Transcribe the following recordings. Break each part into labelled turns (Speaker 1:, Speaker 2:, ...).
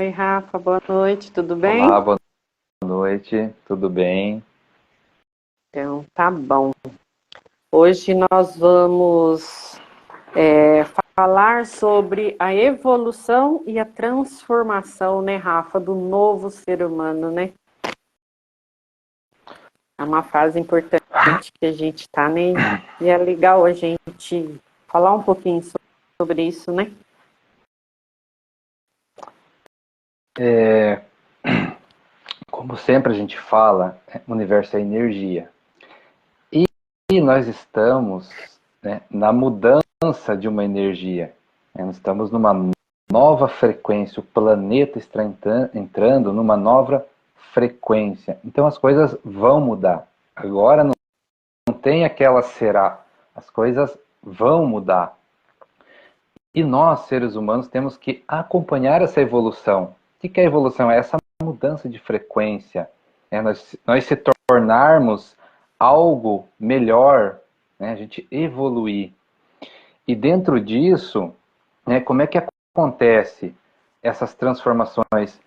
Speaker 1: Oi, Rafa, boa noite, tudo
Speaker 2: Olá,
Speaker 1: bem?
Speaker 2: boa noite, tudo bem?
Speaker 1: Então, tá bom. Hoje nós vamos falar sobre a evolução e a transformação, né, Rafa, do novo ser humano, né? É uma fase importante que a gente tá, né? E é legal a gente falar um pouquinho sobre isso, né?
Speaker 2: Como sempre a gente fala, o universo é energia. E nós estamos, né, na mudança de uma energia. Nós estamos numa nova frequência, o planeta está entrando numa nova frequência. Então as coisas vão mudar. Agora não tem aquela será, as coisas vão mudar. E nós, seres humanos, temos que acompanhar essa evolução. O que é a evolução? É essa mudança de frequência. Nós se tornarmos algo melhor, né? A gente evoluir. E dentro disso, né, como é que acontece essas transformações?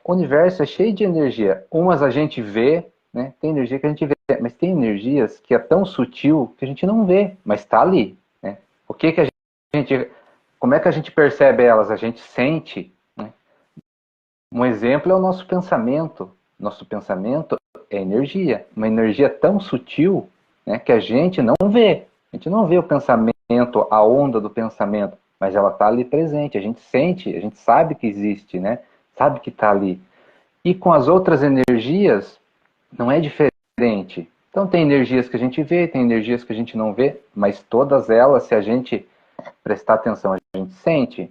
Speaker 2: O universo é cheio de energia. Umas a gente vê, né? Tem energia que a gente vê, mas tem energias que é tão sutil que a gente não vê, mas está ali. Né? O que a gente, como é que a gente percebe elas? A gente sente. Né? Um exemplo é o nosso pensamento. Nosso pensamento é energia, uma energia tão sutil, né, que a gente não vê. A gente não vê o pensamento, a onda do pensamento, mas ela está ali presente. A gente sente, a gente sabe que existe, né? Sabe que está ali. E com as outras energias, não é diferente. Então, tem energias que a gente vê, tem energias que a gente não vê, mas todas elas, se a gente prestar atenção, a gente sente.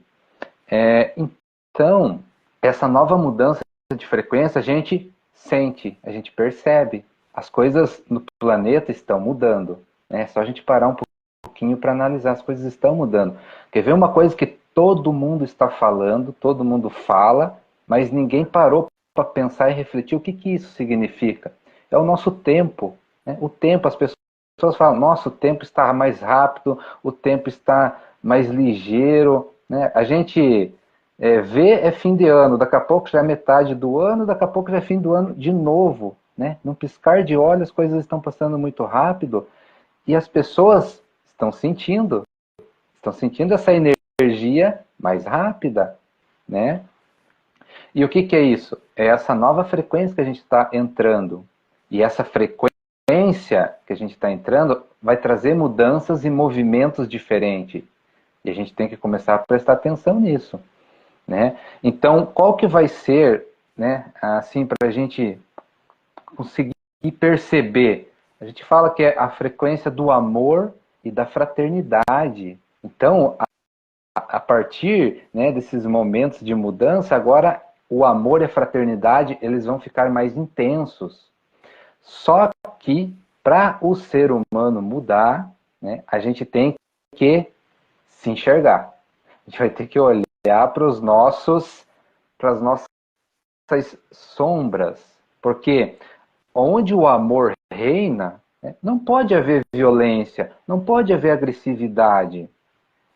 Speaker 2: Então, essa nova mudança de frequência, a gente sente, a gente percebe. As coisas no planeta estão mudando. Né? É só a gente parar um pouquinho para analisar, as coisas estão mudando. Quer ver uma coisa que todo mundo está falando, todo mundo fala, mas ninguém parou para pensar e refletir o que isso significa. É o nosso tempo. Né? O tempo, as pessoas falam, nossa, o tempo está mais rápido, o tempo está mais ligeiro. Né? A gente vê é fim de ano, daqui a pouco já é metade do ano, daqui a pouco já é fim do ano de novo. Né? Num piscar de olhos, as coisas estão passando muito rápido e as pessoas estão sentindo essa energia mais rápida, né? E o que é isso? É essa nova frequência que a gente está entrando. E essa frequência que a gente está entrando vai trazer mudanças e movimentos diferentes. E a gente tem que começar a prestar atenção nisso. Né? Então, qual que vai ser, né, assim, para a gente conseguir perceber? A gente fala que é a frequência do amor e da fraternidade. Então, a partir, né, desses momentos de mudança, agora o amor e a fraternidade eles vão ficar mais intensos. Só que para o ser humano mudar, né, a gente tem que se enxergar. A gente vai ter que olhar para as nossas sombras, porque onde o amor reina, né, não pode haver violência, não pode haver agressividade.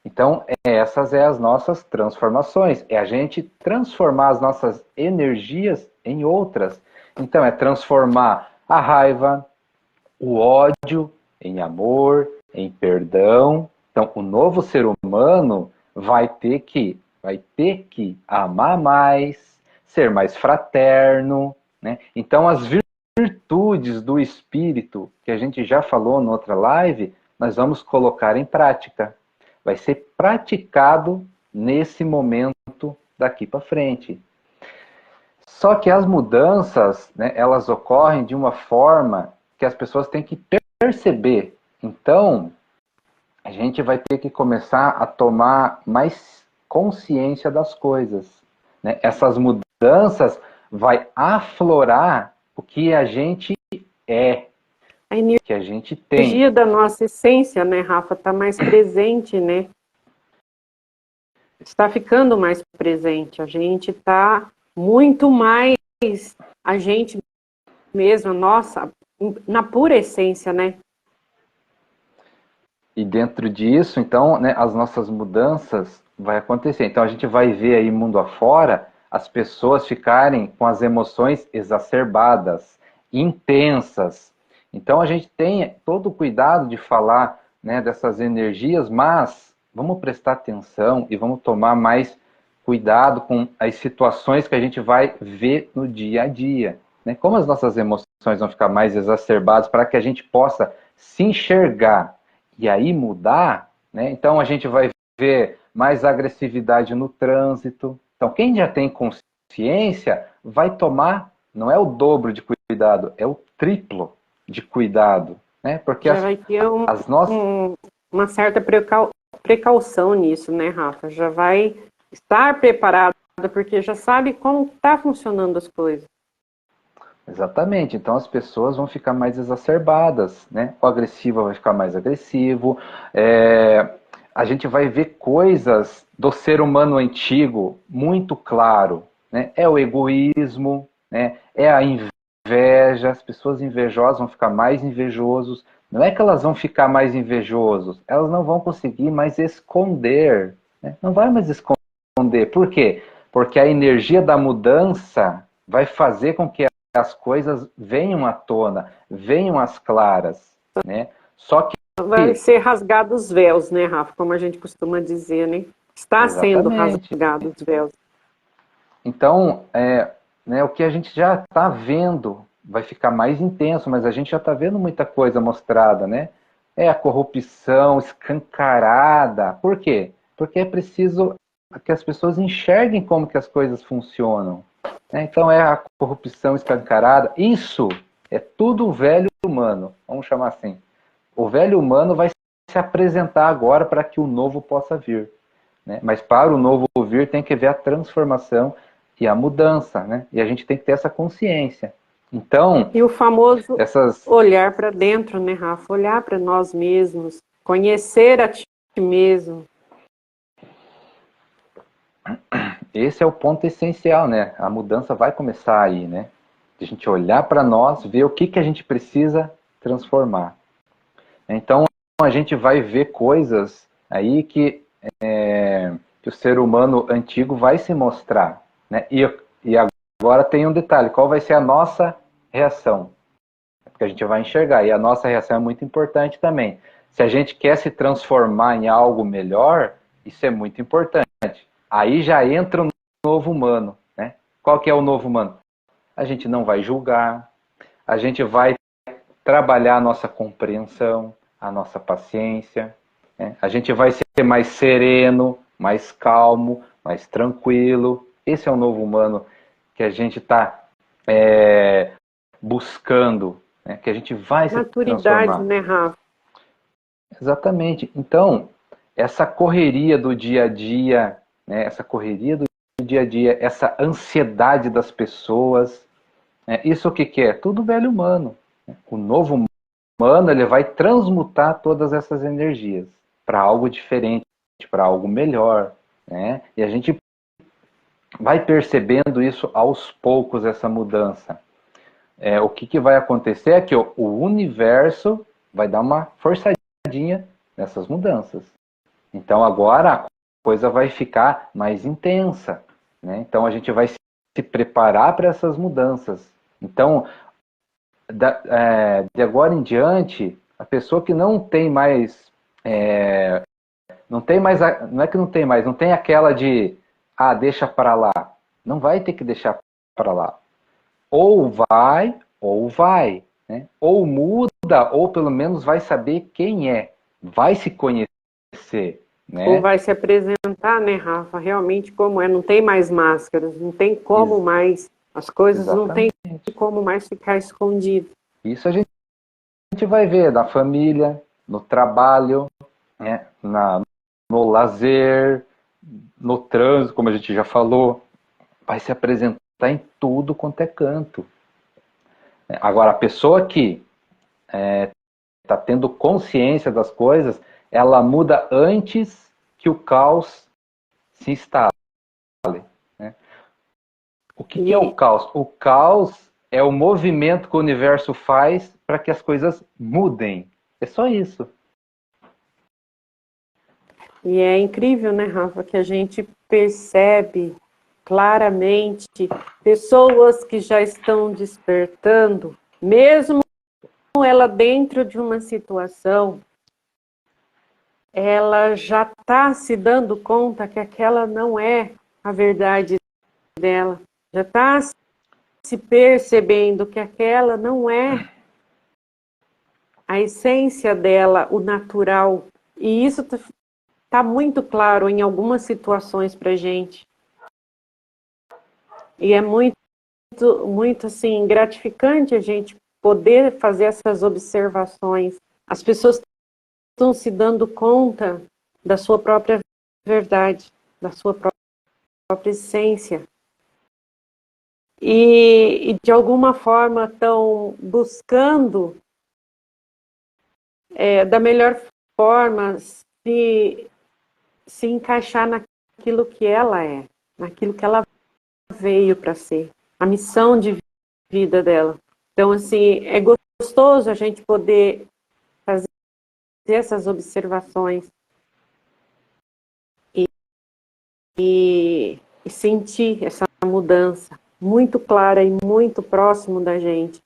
Speaker 2: Então, essas são as nossas transformações. É a gente transformar as nossas energias em outras. Então, é transformar a raiva, o ódio em amor, em perdão. Então, o novo ser humano vai ter que amar mais, ser mais fraterno, né? Então, as virtudes do espírito que a gente já falou na outra live, nós vamos colocar em prática. Vai ser praticado nesse momento daqui para frente. Só que as mudanças, né, elas ocorrem de uma forma que as pessoas têm que perceber. Então, a gente vai ter que começar a tomar mais consciência das coisas. Né? Essas mudanças vai aflorar o que a gente é,
Speaker 1: A
Speaker 2: o que a gente tem.
Speaker 1: energia da nossa essência, né, Rafa, está mais presente, né? Está ficando mais presente. A gente está muito mais a gente mesma, nossa, na pura essência, né?
Speaker 2: E dentro disso, então, né, as nossas mudanças vai acontecer. Então a gente vai ver aí mundo afora as pessoas ficarem com as emoções exacerbadas, intensas. Então a gente tem todo o cuidado de falar, né, dessas energias, mas vamos prestar atenção e vamos tomar mais cuidado com as situações que a gente vai ver no dia a dia. Né? Como as nossas emoções vão ficar mais exacerbadas para que a gente possa se enxergar e aí mudar, né? Então a gente vai ver mais agressividade no trânsito. Então quem já tem consciência vai tomar, não é o dobro de cuidado, é o triplo de cuidado, né? Porque
Speaker 1: Já vai ter
Speaker 2: as nossas...
Speaker 1: uma certa precaução nisso, né, Rafa? Já vai estar preparado, porque já sabe como está funcionando as coisas.
Speaker 2: Exatamente, então as pessoas vão ficar mais exacerbadas, né? O agressivo vai ficar mais agressivo, a gente vai ver coisas do ser humano antigo muito claro, né? É o egoísmo, né? É a inveja, as pessoas invejosas vão ficar mais invejosos, não é que elas vão ficar mais invejosos, elas não vão conseguir mais esconder, né? Não vai mais esconder, por quê? Porque a energia da mudança vai fazer com que as coisas venham à tona, venham às claras, né? Só que...
Speaker 1: Vai ser rasgados os véus, né, Rafa? Como a gente costuma dizer, né? Está sendo
Speaker 2: Exatamente.
Speaker 1: rasgados os véus.
Speaker 2: Então, né, o que a gente já está vendo vai ficar mais intenso, mas a gente já está vendo muita coisa mostrada, né? É a corrupção escancarada. Por quê? Porque é preciso que as pessoas enxerguem como que as coisas funcionam. Né? Então é a corrupção escancarada. Isso é tudo o velho humano, vamos chamar assim. O velho humano vai se apresentar agora para que o novo possa vir. Né? Mas para o novo vir tem que ver a transformação e a mudança, né? E a gente tem que ter essa consciência. Então,
Speaker 1: E o famoso
Speaker 2: essas...
Speaker 1: olhar para dentro, né, Rafa? Olhar para nós mesmos, conhecer a ti mesmo.
Speaker 2: Esse é o ponto essencial, né? A mudança vai começar aí, né? De a gente olhar para nós, ver o que a gente precisa transformar. Então, a gente vai ver coisas aí que o ser humano antigo vai se mostrar. Né? E agora tem um detalhe, qual vai ser a nossa reação? Porque a gente vai enxergar, e a nossa reação é muito importante também. Se a gente quer se transformar em algo melhor, isso é muito importante. Aí já entra o novo humano. Né? Qual que é o novo humano? A gente não vai julgar, a gente vai trabalhar a nossa compreensão, a nossa paciência, né? A gente vai ser mais sereno, mais calmo, mais tranquilo. Esse é o novo humano que a gente está buscando, né? Que a gente vai se
Speaker 1: Maturidade,
Speaker 2: transformar.
Speaker 1: né, Rafa?
Speaker 2: Exatamente. Então, essa correria do dia a dia, né? Essa correria do dia a dia, essa ansiedade das pessoas, né? Isso o que é? Tudo velho humano. O novo humano, ele vai transmutar todas essas energias para algo diferente, para algo melhor, né? E a gente vai percebendo isso aos poucos, essa mudança. O que vai acontecer é que o universo vai dar uma forçadinha nessas mudanças. Então agora a coisa vai ficar mais intensa, né? Então a gente vai se preparar para essas mudanças. Então, de agora em diante, a pessoa que não tem mais, não tem mais, não é que não tem mais, não tem aquela de, deixa para lá. Não vai ter que deixar para lá. Ou vai, né? Ou muda, ou pelo menos vai saber quem é, vai se conhecer,
Speaker 1: Ou
Speaker 2: né?
Speaker 1: vai se apresentar, né, Rafa? Realmente como é, não tem mais máscaras, não tem como
Speaker 2: Ex
Speaker 1: mais, as coisas não tem
Speaker 2: exatamente.
Speaker 1: como mais ficar escondido.
Speaker 2: Isso a gente vai ver na família, no trabalho, né? No lazer, no trânsito, como a gente já falou, vai se apresentar em tudo quanto é canto. Agora, a pessoa que está tendo consciência das coisas, ela muda antes que o caos se instale. Né? O que é o
Speaker 1: E,
Speaker 2: caos? O caos é o movimento que o universo faz para que as coisas mudem. É só isso.
Speaker 1: E é incrível, né, Rafa, que a gente percebe claramente pessoas que já estão despertando, mesmo ela dentro de uma situação, ela já está se dando conta que aquela não é a verdade dela, já está se percebendo que aquela não é a essência dela, o natural. E isso está muito claro em algumas situações para a gente. E é muito, muito assim, gratificante a gente poder fazer essas observações. As pessoas estão se dando conta da sua própria verdade, da sua própria essência. E de alguma forma estão buscando da melhor forma se encaixar naquilo que ela é, naquilo que ela veio para ser, a missão de vida dela. Então, assim, é gostoso a gente poder fazer essas observações e sentir essa mudança muito clara e muito próximo da gente.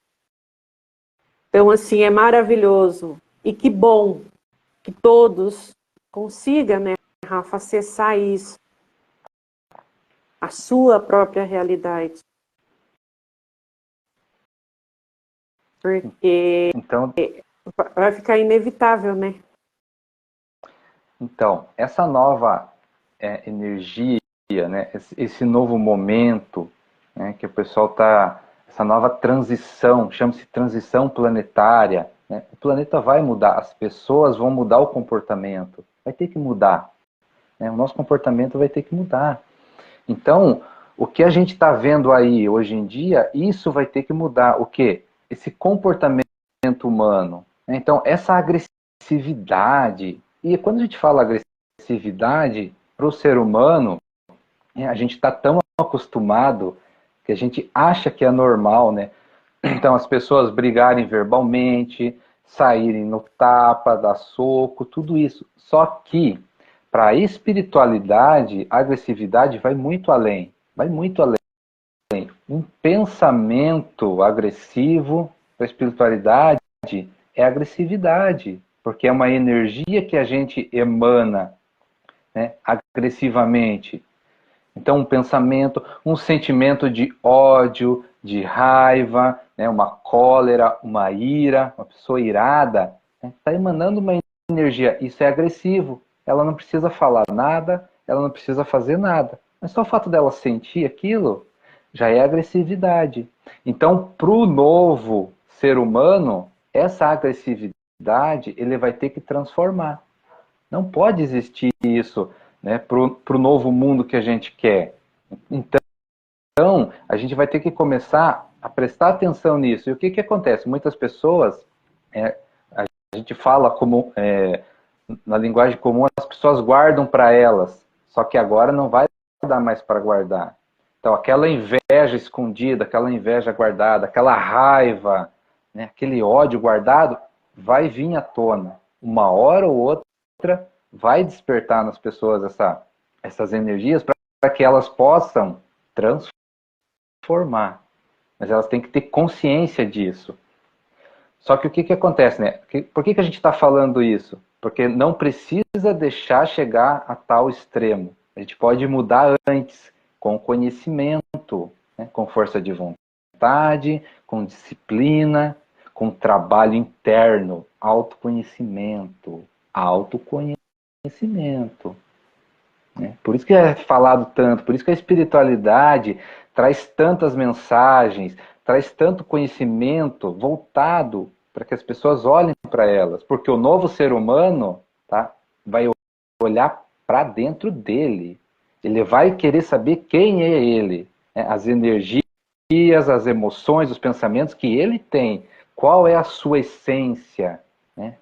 Speaker 1: Então, assim, é maravilhoso. E que bom que todos consigam, né, Rafa, acessar isso, a sua própria realidade. Porque
Speaker 2: Então,
Speaker 1: vai ficar inevitável, né?
Speaker 2: então essa nova energia, né, esse novo momento, né, que o pessoal está, essa nova transição, chama-se transição planetária, né? O planeta vai mudar, as pessoas vão mudar o comportamento, vai ter que mudar, né? O nosso comportamento vai ter que mudar. Então, o que a gente está vendo aí hoje em dia, isso vai ter que mudar. O quê? Esse comportamento humano. Então, essa agressividade, e quando a gente fala agressividade para o ser humano, a gente está tão acostumado que a gente acha que é normal, né? Então, as pessoas brigarem verbalmente, saírem no tapa, dar soco, tudo isso. Só que, para a espiritualidade, a agressividade vai muito além. Vai muito além. Um pensamento agressivo para a espiritualidade é agressividade, porque é uma energia que a gente emana, né, agressivamente. Então, um pensamento, um sentimento de ódio, de raiva, né, uma cólera, uma ira, uma pessoa irada, está emanando uma energia. Isso é agressivo. Ela não precisa falar nada, ela não precisa fazer nada. Mas só o fato dela sentir aquilo já é agressividade. Então, para o novo ser humano, essa agressividade ele vai ter que transformar. Não pode existir isso, né, para o novo mundo que a gente quer. Então, a gente vai ter que começar a prestar atenção nisso. E o que acontece? Muitas pessoas, a gente fala como, na linguagem comum, as pessoas guardam para elas, só que agora não vai dar mais para guardar. Então, aquela inveja escondida, aquela inveja guardada, aquela raiva, né, aquele ódio guardado, vai vir à tona. Uma hora ou outra vai despertar nas pessoas essas energias para que elas possam transformar. Mas elas têm que ter consciência disso. Só que o que acontece, né? Por que a gente está falando isso? Porque não precisa deixar chegar a tal extremo. A gente pode mudar antes, com conhecimento, né? Com força de vontade, com disciplina, com trabalho interno, autoconhecimento. Autoconhecimento. Né? Por isso que é falado tanto, por isso que a espiritualidade traz tantas mensagens, traz tanto conhecimento voltado para que as pessoas olhem para elas, porque o novo ser humano, tá, vai olhar para dentro dele, ele vai querer saber quem é ele, né? As energias, as emoções, os pensamentos que ele tem, qual é a sua essência, né?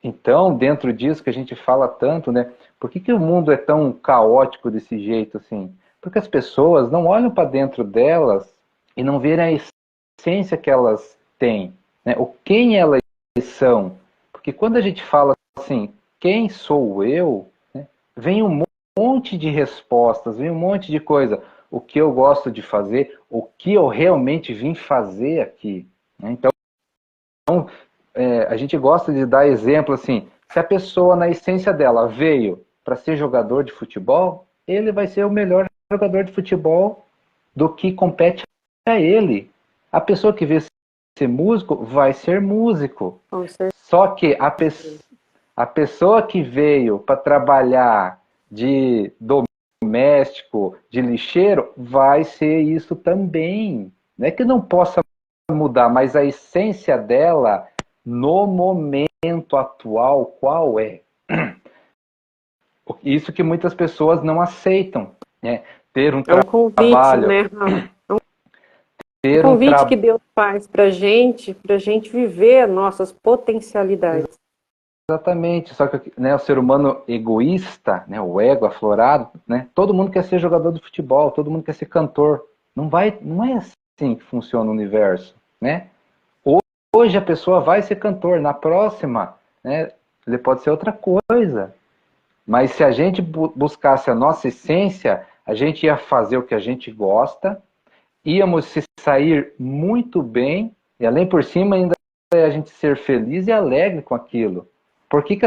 Speaker 2: Então, dentro disso que a gente fala tanto, né? Por que o mundo é tão caótico desse jeito assim? Porque as pessoas não olham para dentro delas e não veem a essência que elas têm, né? O quem elas são. Porque quando a gente fala assim, quem sou eu, né, vem um monte de respostas, vem um monte de coisa. O que eu gosto de fazer, o que eu realmente vim fazer aqui. Né? Então, a gente gosta de dar exemplo assim, se a pessoa, na essência dela, veio para ser jogador de futebol, ele vai ser o melhor jogador de futebol do que compete a ele. A pessoa que veio ser músico vai ser músico. Só que a pessoa que veio para trabalhar de doméstico, de lixeiro, vai ser isso também. Não é que não possa mudar, mas a essência dela, no momento atual, qual é? Isso que muitas pessoas não aceitam, né? Ter um
Speaker 1: É um convite,
Speaker 2: trabalho,
Speaker 1: né, Rafa? Um
Speaker 2: ter um
Speaker 1: convite que
Speaker 2: trabalho.
Speaker 1: Deus faz para a gente viver as nossas potencialidades.
Speaker 2: Exatamente, só que, né, o ser humano egoísta, né, o ego aflorado, né, todo mundo quer ser jogador de futebol, todo mundo quer ser cantor. Não é assim que funciona o universo, né? Hoje a pessoa vai ser cantor, na próxima, né, ele pode ser outra coisa. Mas se a gente buscasse a nossa essência, a gente ia fazer o que a gente gosta, íamos se sair muito bem, e além por cima ainda a gente ser feliz e alegre com aquilo. Por que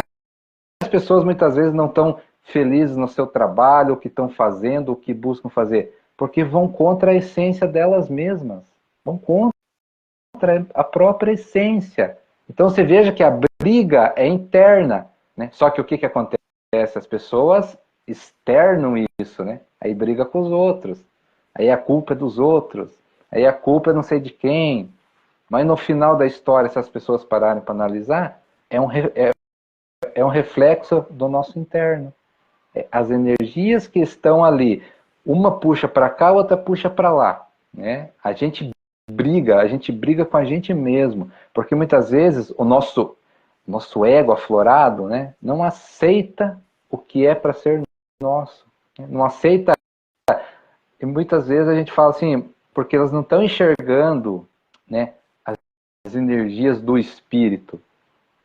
Speaker 2: as pessoas muitas vezes não estão felizes no seu trabalho, o que estão fazendo, o que buscam fazer? Porque vão contra a essência delas mesmas. Vão contra a própria essência. Então você veja que a briga é interna, né? Só que o que acontece? As pessoas externam isso, né? Aí briga com os outros. Aí a culpa é dos outros. Aí a culpa é não sei de quem. Mas no final da história, se as pessoas pararem para analisar, é um reflexo do nosso interno. As energias que estão ali, uma puxa para cá, outra puxa para lá, né? A gente briga com a gente mesmo, porque muitas vezes o nosso ego aflorado, né, não aceita o que é para ser nosso, né? Não aceita, e muitas vezes a gente fala assim, porque elas não estão enxergando, né, as energias do espírito,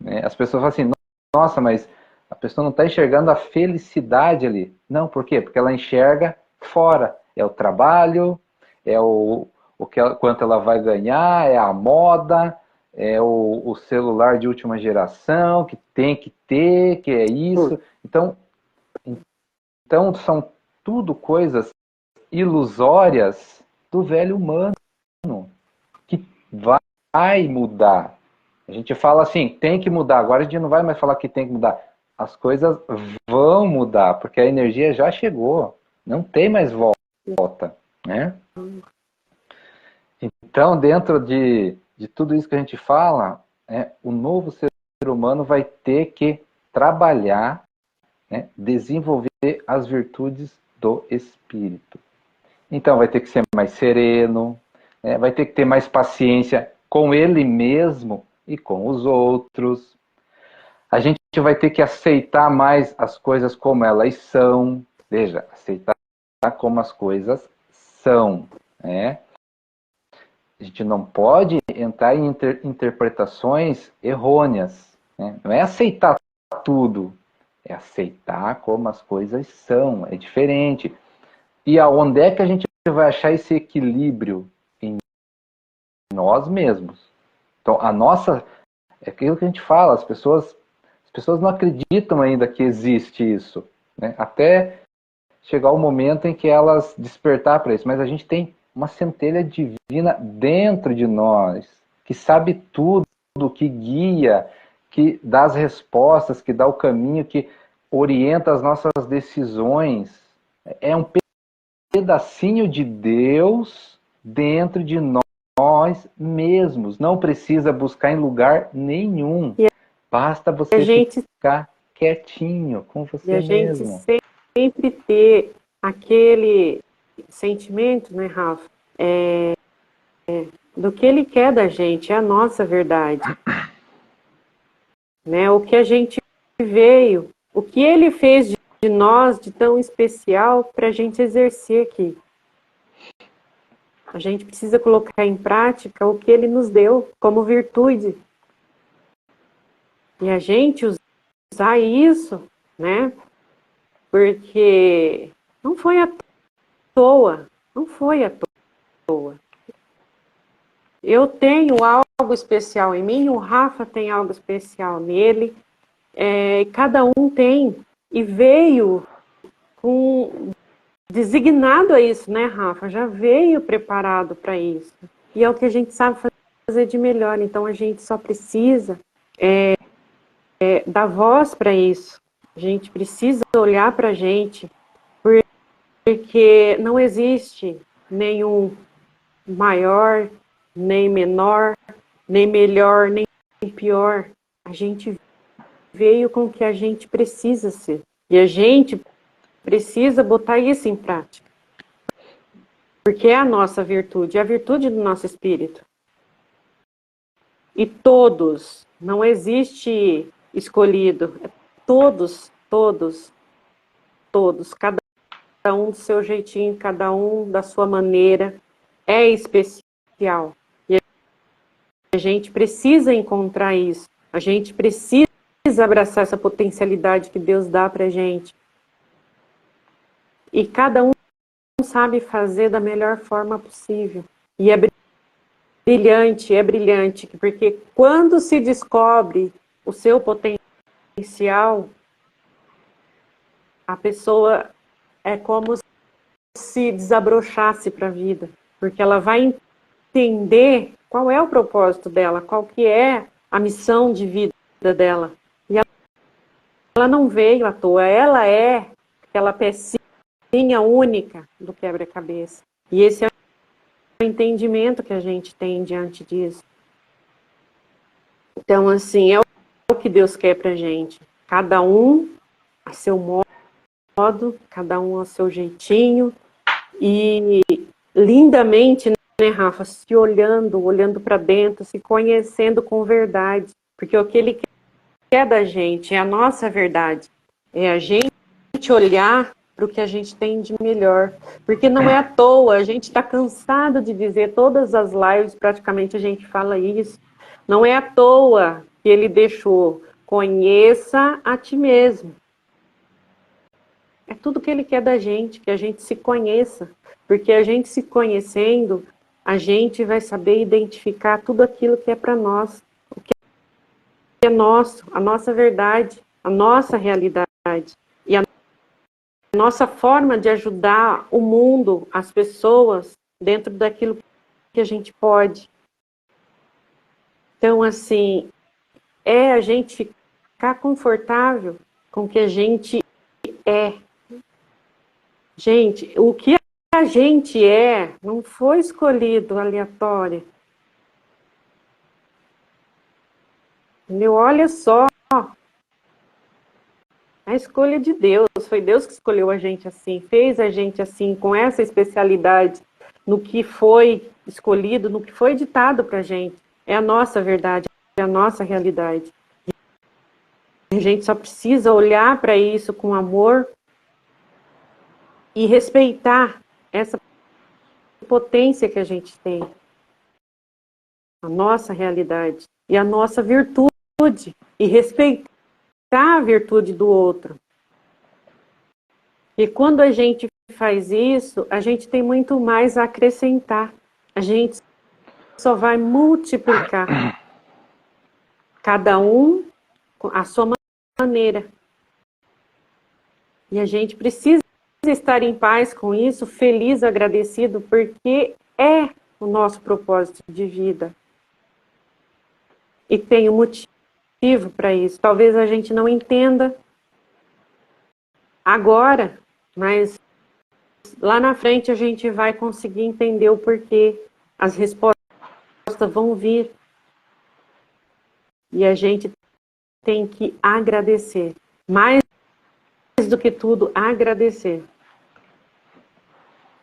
Speaker 2: né? As pessoas falam assim, nossa, mas a pessoa não está enxergando a felicidade ali. Não, por quê? Porque ela enxerga fora. É o trabalho, é quanto ela vai ganhar, é a moda, é o celular de última geração, que tem que ter, que é isso. Então são tudo coisas ilusórias do velho humano, que vai mudar. A gente fala assim, tem que mudar. Agora a gente não vai mais falar que tem que mudar. As coisas vão mudar, porque a energia já chegou. Não tem mais volta, né? Então, dentro de tudo isso que a gente fala, o novo ser humano vai ter que trabalhar, né, desenvolver as virtudes do espírito. Então, vai ter que ser mais sereno, né, vai ter que ter mais paciência com ele mesmo e com os outros. A gente vai ter que aceitar mais as coisas como elas são. Veja, aceitar como as coisas são, né? A gente não pode entrar em interpretações errôneas, né? Não é aceitar tudo, é aceitar como as coisas são, é diferente. E aonde é que a gente vai achar esse equilíbrio? Em nós mesmos. Então, é aquilo que a gente fala, as pessoas não acreditam ainda que existe isso, né? Até chegar o momento em que elas despertar para isso. Mas a gente tem uma centelha divina dentro de nós, que sabe tudo, que guia, que dá as respostas, que dá o caminho, que orienta as nossas decisões. É um pedacinho de Deus dentro de nós mesmos. Não precisa buscar em lugar nenhum. Basta
Speaker 1: A
Speaker 2: você
Speaker 1: gente,
Speaker 2: ficar quietinho com
Speaker 1: e
Speaker 2: você
Speaker 1: a gente
Speaker 2: mesmo.
Speaker 1: sempre ter aquele sentimento, né, Rafa, do que ele quer da gente, é a nossa verdade, né? O que a gente veio, o que ele fez de nós de tão especial para a gente exercer aqui. A gente precisa colocar em prática o que ele nos deu como virtude. E a gente usar isso, né? Porque não foi à toa, não foi à toa. Eu tenho algo especial em mim, o Rafa tem algo especial nele, cada um tem, e veio com designado a isso, né, Rafa? Já veio preparado para isso. E é o que a gente sabe fazer de melhor, então a gente só precisa dar voz para isso. A gente precisa olhar para a gente, porque não existe nenhum maior, nem menor, nem melhor, nem pior. A gente veio com o que a gente precisa ser. E a gente precisa botar isso em prática. Porque é a nossa virtude, é a virtude do nosso espírito. E todos, não existe escolhido, todos, todos, todos, cada um do seu jeitinho, cada um da sua maneira, é especial. E a gente precisa encontrar isso, a gente precisa abraçar essa potencialidade que Deus dá pra gente. E cada um sabe fazer da melhor forma possível. E é brilhante, porque quando se descobre o seu potencial, a pessoa é como se desabrochasse para a vida, porque ela vai entender qual é o propósito dela, qual que é a missão de vida dela. E ela não veio à toa, ela é aquela pecinha única do quebra-cabeça. E esse é o entendimento que a gente tem diante disso. Então, assim, é o que Deus quer pra gente. Cada um a seu modo, cada um a seu jeitinho. E lindamente, né, Rafa, se olhando para dentro, se conhecendo com verdade. Porque o que Ele quer da gente é a nossa verdade. É a gente olhar para o que a gente tem de melhor. Porque não é à toa, a gente está cansado de dizer, todas as lives praticamente a gente fala isso. Não é à toa que Ele deixou, conheça a ti mesmo. É tudo que Ele quer da gente, que a gente se conheça. Porque a gente se conhecendo, a gente vai saber identificar tudo aquilo que é para nós, o que é nosso, a nossa verdade, a nossa realidade. E a nossa forma de ajudar o mundo, as pessoas, dentro daquilo que a gente pode. Então, assim, é a gente ficar confortável com o que a gente é. Gente, o que a gente é não foi escolhido aleatório. Entendeu? Olha só, a escolha de Deus. Foi Deus que escolheu a gente assim, fez a gente assim, com essa especialidade no que foi escolhido, no que foi ditado para a gente. É a nossa verdade, é a nossa realidade. A gente só precisa olhar para isso com amor e respeitar essa potência que a gente tem, a nossa realidade e a nossa virtude, e respeitar a virtude do outro. E quando a gente faz isso, a gente tem muito mais a acrescentar. A gente só vai multiplicar. Cada um a sua maneira. E a gente precisa estar em paz com isso, feliz, agradecido, porque é o nosso propósito de vida. E tem um motivo para isso. Talvez a gente não entenda agora, mas lá na frente a gente vai conseguir entender o porquê. As respostas vão vir. E a gente tem que agradecer. Mais do que tudo, agradecer.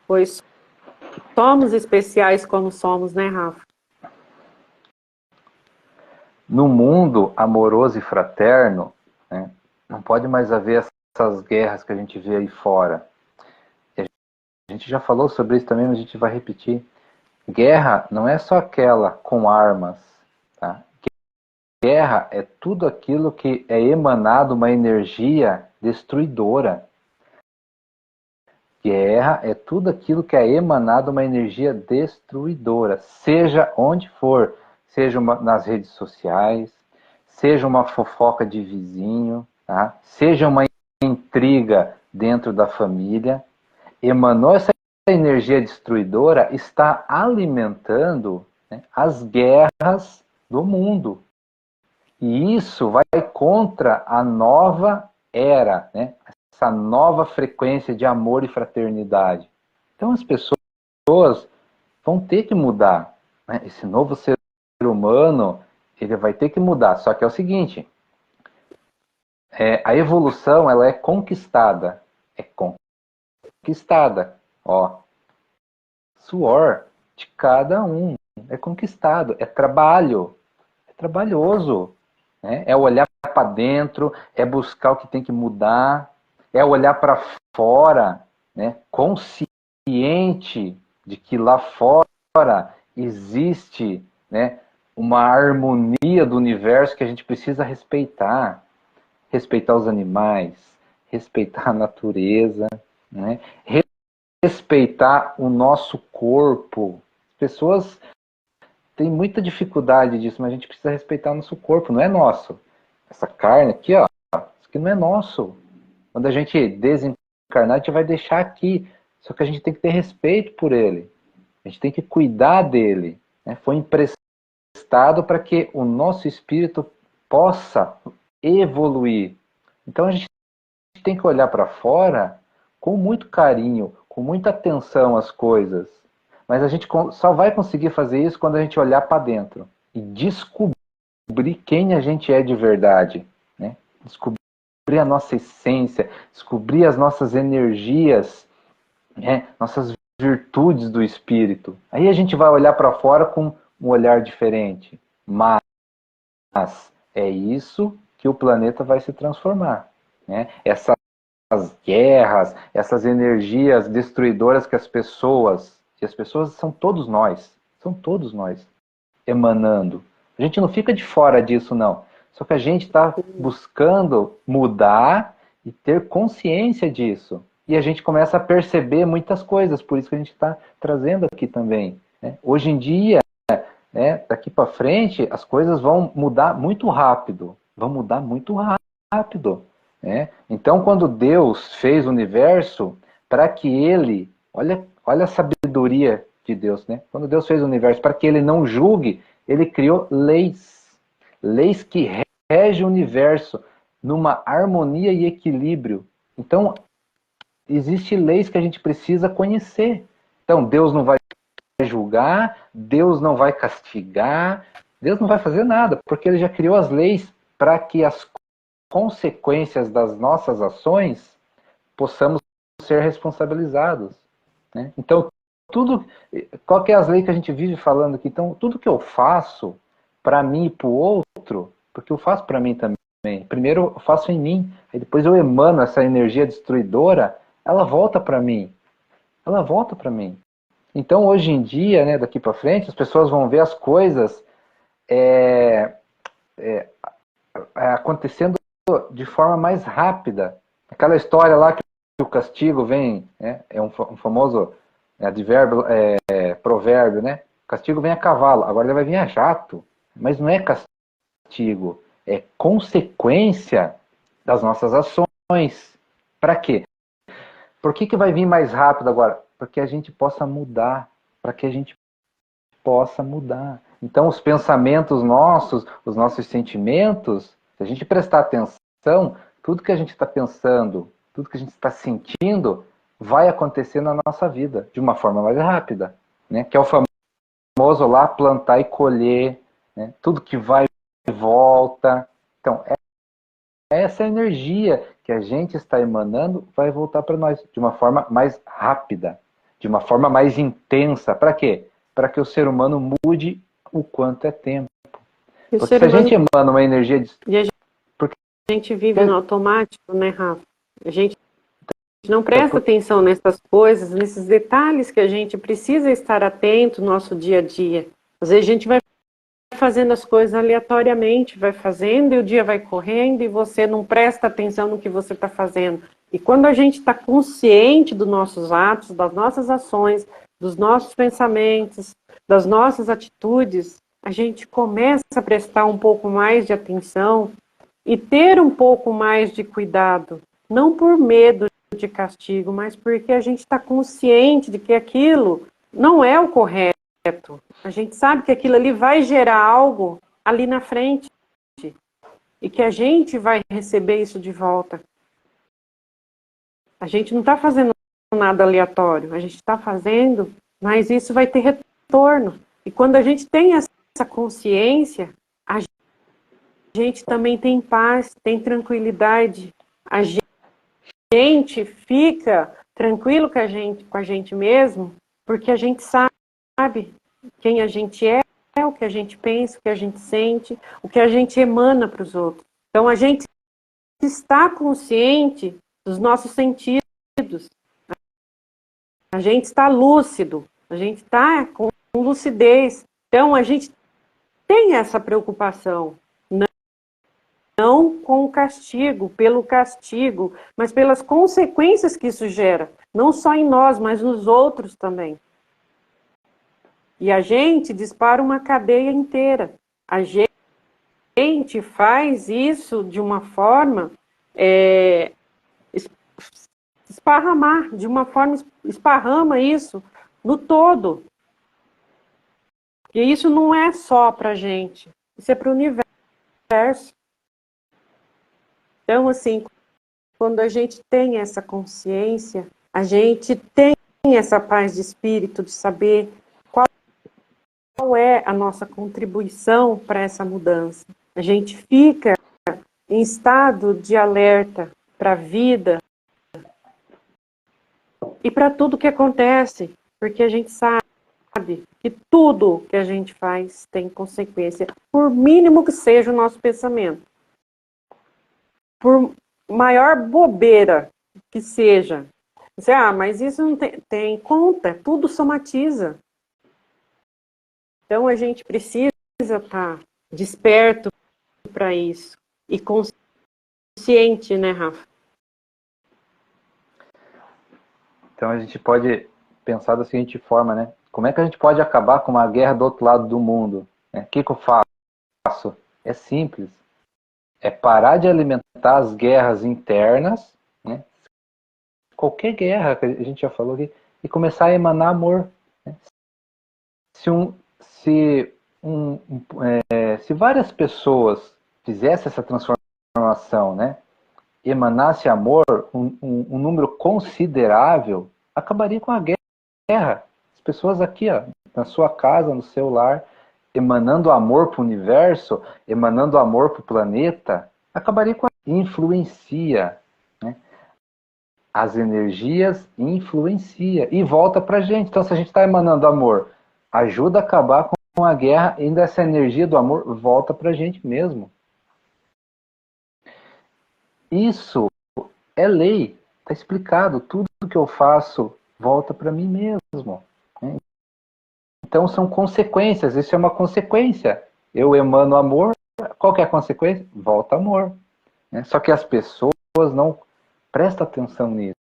Speaker 1: Pois somos especiais como somos, né, Rafa?
Speaker 2: No mundo amoroso e fraterno, né, não pode mais haver essas guerras que a gente vê aí fora. A gente já falou sobre isso também, mas a gente vai repetir. Guerra não é só aquela com armas. Tá? guerra é tudo aquilo que é emanado uma energia destruidora. Guerra é tudo aquilo que é emanado uma energia destruidora, seja onde for, seja nas redes sociais, seja uma fofoca de vizinho, tá? Seja uma intriga dentro da família. Emanou essa energia destruidora, está alimentando, né, as guerras do mundo. E isso vai contra a nova era, né? Essa nova frequência de amor e fraternidade. Então as pessoas vão ter que mudar, né? Esse novo ser humano, ele vai ter que mudar. Só que é o seguinte, a evolução ela é conquistada. É conquistada. Ó, suor de cada um. É conquistado. É trabalho. É trabalhoso. Né? É olhar para dentro, é buscar o que tem que mudar, é olhar para fora, né? Consciente de que lá fora existe, né, uma harmonia do universo que a gente precisa respeitar. Respeitar os animais, respeitar a natureza, né? Respeitar o nosso corpo. As pessoas têm muita dificuldade disso, mas a gente precisa respeitar o nosso corpo, não é nosso. Essa carne aqui, ó, isso aqui não é nosso. Quando a gente desencarnar, a gente vai deixar aqui. Só que a gente tem que ter respeito por ele. A gente tem que cuidar dele. Né? Foi emprestado para que o nosso espírito possa evoluir. Então a gente tem que olhar para fora com muito carinho, com muita atenção às coisas. Mas a gente só vai conseguir fazer isso quando a gente olhar para dentro e descobrir quem a gente é de verdade, né? Descobrir a nossa essência, descobrir as nossas energias, né? Nossas virtudes do espírito. Aí a gente vai olhar para fora com um olhar diferente. Mas é isso que o planeta vai se transformar, né? Essas guerras, essas energias destruidoras que as pessoas são todos nós emanando. A gente não fica de fora disso, não. Só que a gente está buscando mudar e ter consciência disso. E a gente começa a perceber muitas coisas, por isso que a gente está trazendo aqui também. Né? Hoje em dia, né, daqui para frente, as coisas vão mudar muito rápido. Vão mudar muito rápido. Né? Então, quando Deus fez o universo, para que ele, olha a sabedoria de Deus, né? Quando Deus fez o universo, para que ele não julgue, ele criou leis. Leis que regem o universo numa harmonia e equilíbrio. Então, existem leis que a gente precisa conhecer. Então, Deus não vai julgar, Deus não vai castigar, Deus não vai fazer nada, porque ele já criou as leis para que as consequências das nossas ações possamos ser responsabilizados. Né? Então, qual que é as leis que a gente vive falando aqui? Então, tudo que eu faço para mim e para o outro, porque eu faço para mim também. Primeiro eu faço em mim, aí depois eu emano essa energia destruidora, ela volta para mim. Ela volta para mim. Então, hoje em dia, né, daqui para frente, as pessoas vão ver as coisas acontecendo de forma mais rápida. Aquela história lá que o castigo vem, né, é um famoso provérbio, né? O castigo vem a cavalo, agora ele vai vir a jato. Mas não é castigo, é consequência das nossas ações. Para quê? Por que vai vir mais rápido agora? Para que a gente possa mudar, para que a gente possa mudar. Então, os pensamentos nossos, os nossos sentimentos, se a gente prestar atenção, tudo que a gente está pensando, tudo que a gente está sentindo, vai acontecer na nossa vida de uma forma mais rápida, né? Que é o famoso lá plantar e colher, né? Tudo que vai e volta. Então, essa energia que a gente está emanando vai voltar para nós de uma forma mais rápida, de uma forma mais intensa. Para quê? Para que o ser humano mude o quanto é tempo. Porque se a gente emana uma energia...
Speaker 1: E a gente vive no automático, né, Rafa? A gente não presta atenção nessas coisas, nesses detalhes que a gente precisa estar atento no nosso dia a dia. Às vezes a gente vai fazendo as coisas aleatoriamente, vai fazendo e o dia vai correndo e você não presta atenção no que você está fazendo. E quando a gente está consciente dos nossos atos, das nossas ações, dos nossos pensamentos, das nossas atitudes, a gente começa a prestar um pouco mais de atenção e ter um pouco mais de cuidado, não por medo de castigo, mas porque a gente está consciente de que aquilo não é o correto. A gente sabe que aquilo ali vai gerar algo ali na frente e que a gente vai receber isso de volta. A gente não está fazendo nada aleatório, a gente está fazendo, mas isso vai ter retorno. E quando a gente tem essa consciência, a gente também tem paz, tem tranquilidade, a gente fica tranquilo com a gente mesmo, porque a gente sabe quem a gente é, o que a gente pensa, o que a gente sente, o que a gente emana para os outros. Então a gente está consciente dos nossos sentidos, a gente está lúcido, a gente está com lucidez. Então a gente tem essa preocupação, não com o castigo, pelo castigo, mas pelas consequências que isso gera, não só em nós, mas nos outros também. E a gente dispara uma cadeia inteira. A gente faz isso de uma forma esparramar, de uma forma esparrama isso no todo. E isso não é só para a gente, isso é para o universo. Então, assim, quando a gente tem essa consciência, a gente tem essa paz de espírito de saber qual é a nossa contribuição para essa mudança. A gente fica em estado de alerta para a vida e para tudo que acontece, porque a gente sabe que tudo que a gente faz tem consequência, por mínimo que seja o nosso pensamento. Por maior bobeira que seja. Você, mas isso não tem conta, tudo somatiza. Então a gente precisa estar desperto para isso e consciente, né, Rafa?
Speaker 2: Então a gente pode pensar da seguinte forma, né? Como é que a gente pode acabar com uma guerra do outro lado do mundo? O que eu faço? É simples. É parar de alimentar as guerras internas, né? Qualquer guerra que a gente já falou aqui, e começar a emanar amor. Né? Se várias pessoas fizessem essa transformação, né? Emanasse amor, um número considerável, acabaria com a guerra. As pessoas aqui, ó, na sua casa, no seu lar, emanando amor para o universo, emanando amor para o planeta, acabaria com a influencia. Né? As energias influencia e volta para a gente. Então, se a gente está emanando amor, ajuda a acabar com a guerra, ainda essa energia do amor volta para a gente mesmo. Isso é lei, está explicado. Tudo que eu faço volta para mim mesmo. Né? Então são consequências, isso é uma consequência. Eu emano amor, qual que é a consequência? Volta amor. Né? Só que as pessoas não prestam atenção nisso.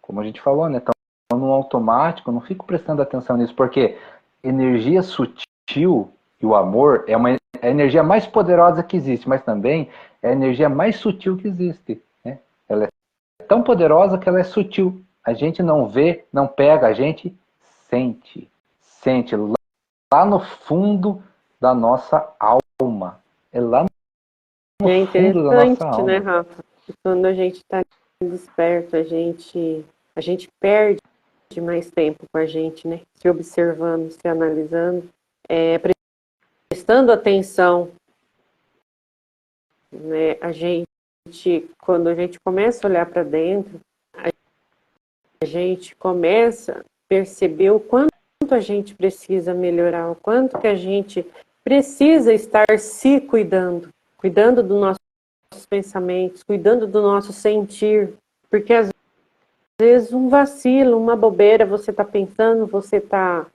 Speaker 2: Como a gente falou, né? Estão no automático, não fico prestando atenção nisso, porque energia sutil e o amor é a energia mais poderosa que existe, mas também é a energia mais sutil que existe. Né? Ela é tão poderosa que ela é sutil. A gente não vê, não pega, a gente sente. Sente lá no fundo da nossa alma. É lá no fundo da nossa alma.
Speaker 1: Né, Rafa? Quando a gente está desperto, a gente perde mais tempo com a gente, né? Se observando, se analisando, prestando atenção. Né? Quando a gente começa a olhar para dentro, a gente começa a perceber o quanto a gente precisa melhorar, o quanto que a gente precisa estar se cuidando, cuidando dos nossos pensamentos, cuidando do nosso sentir, porque às vezes um vacilo, uma bobeira, você está pensando, você está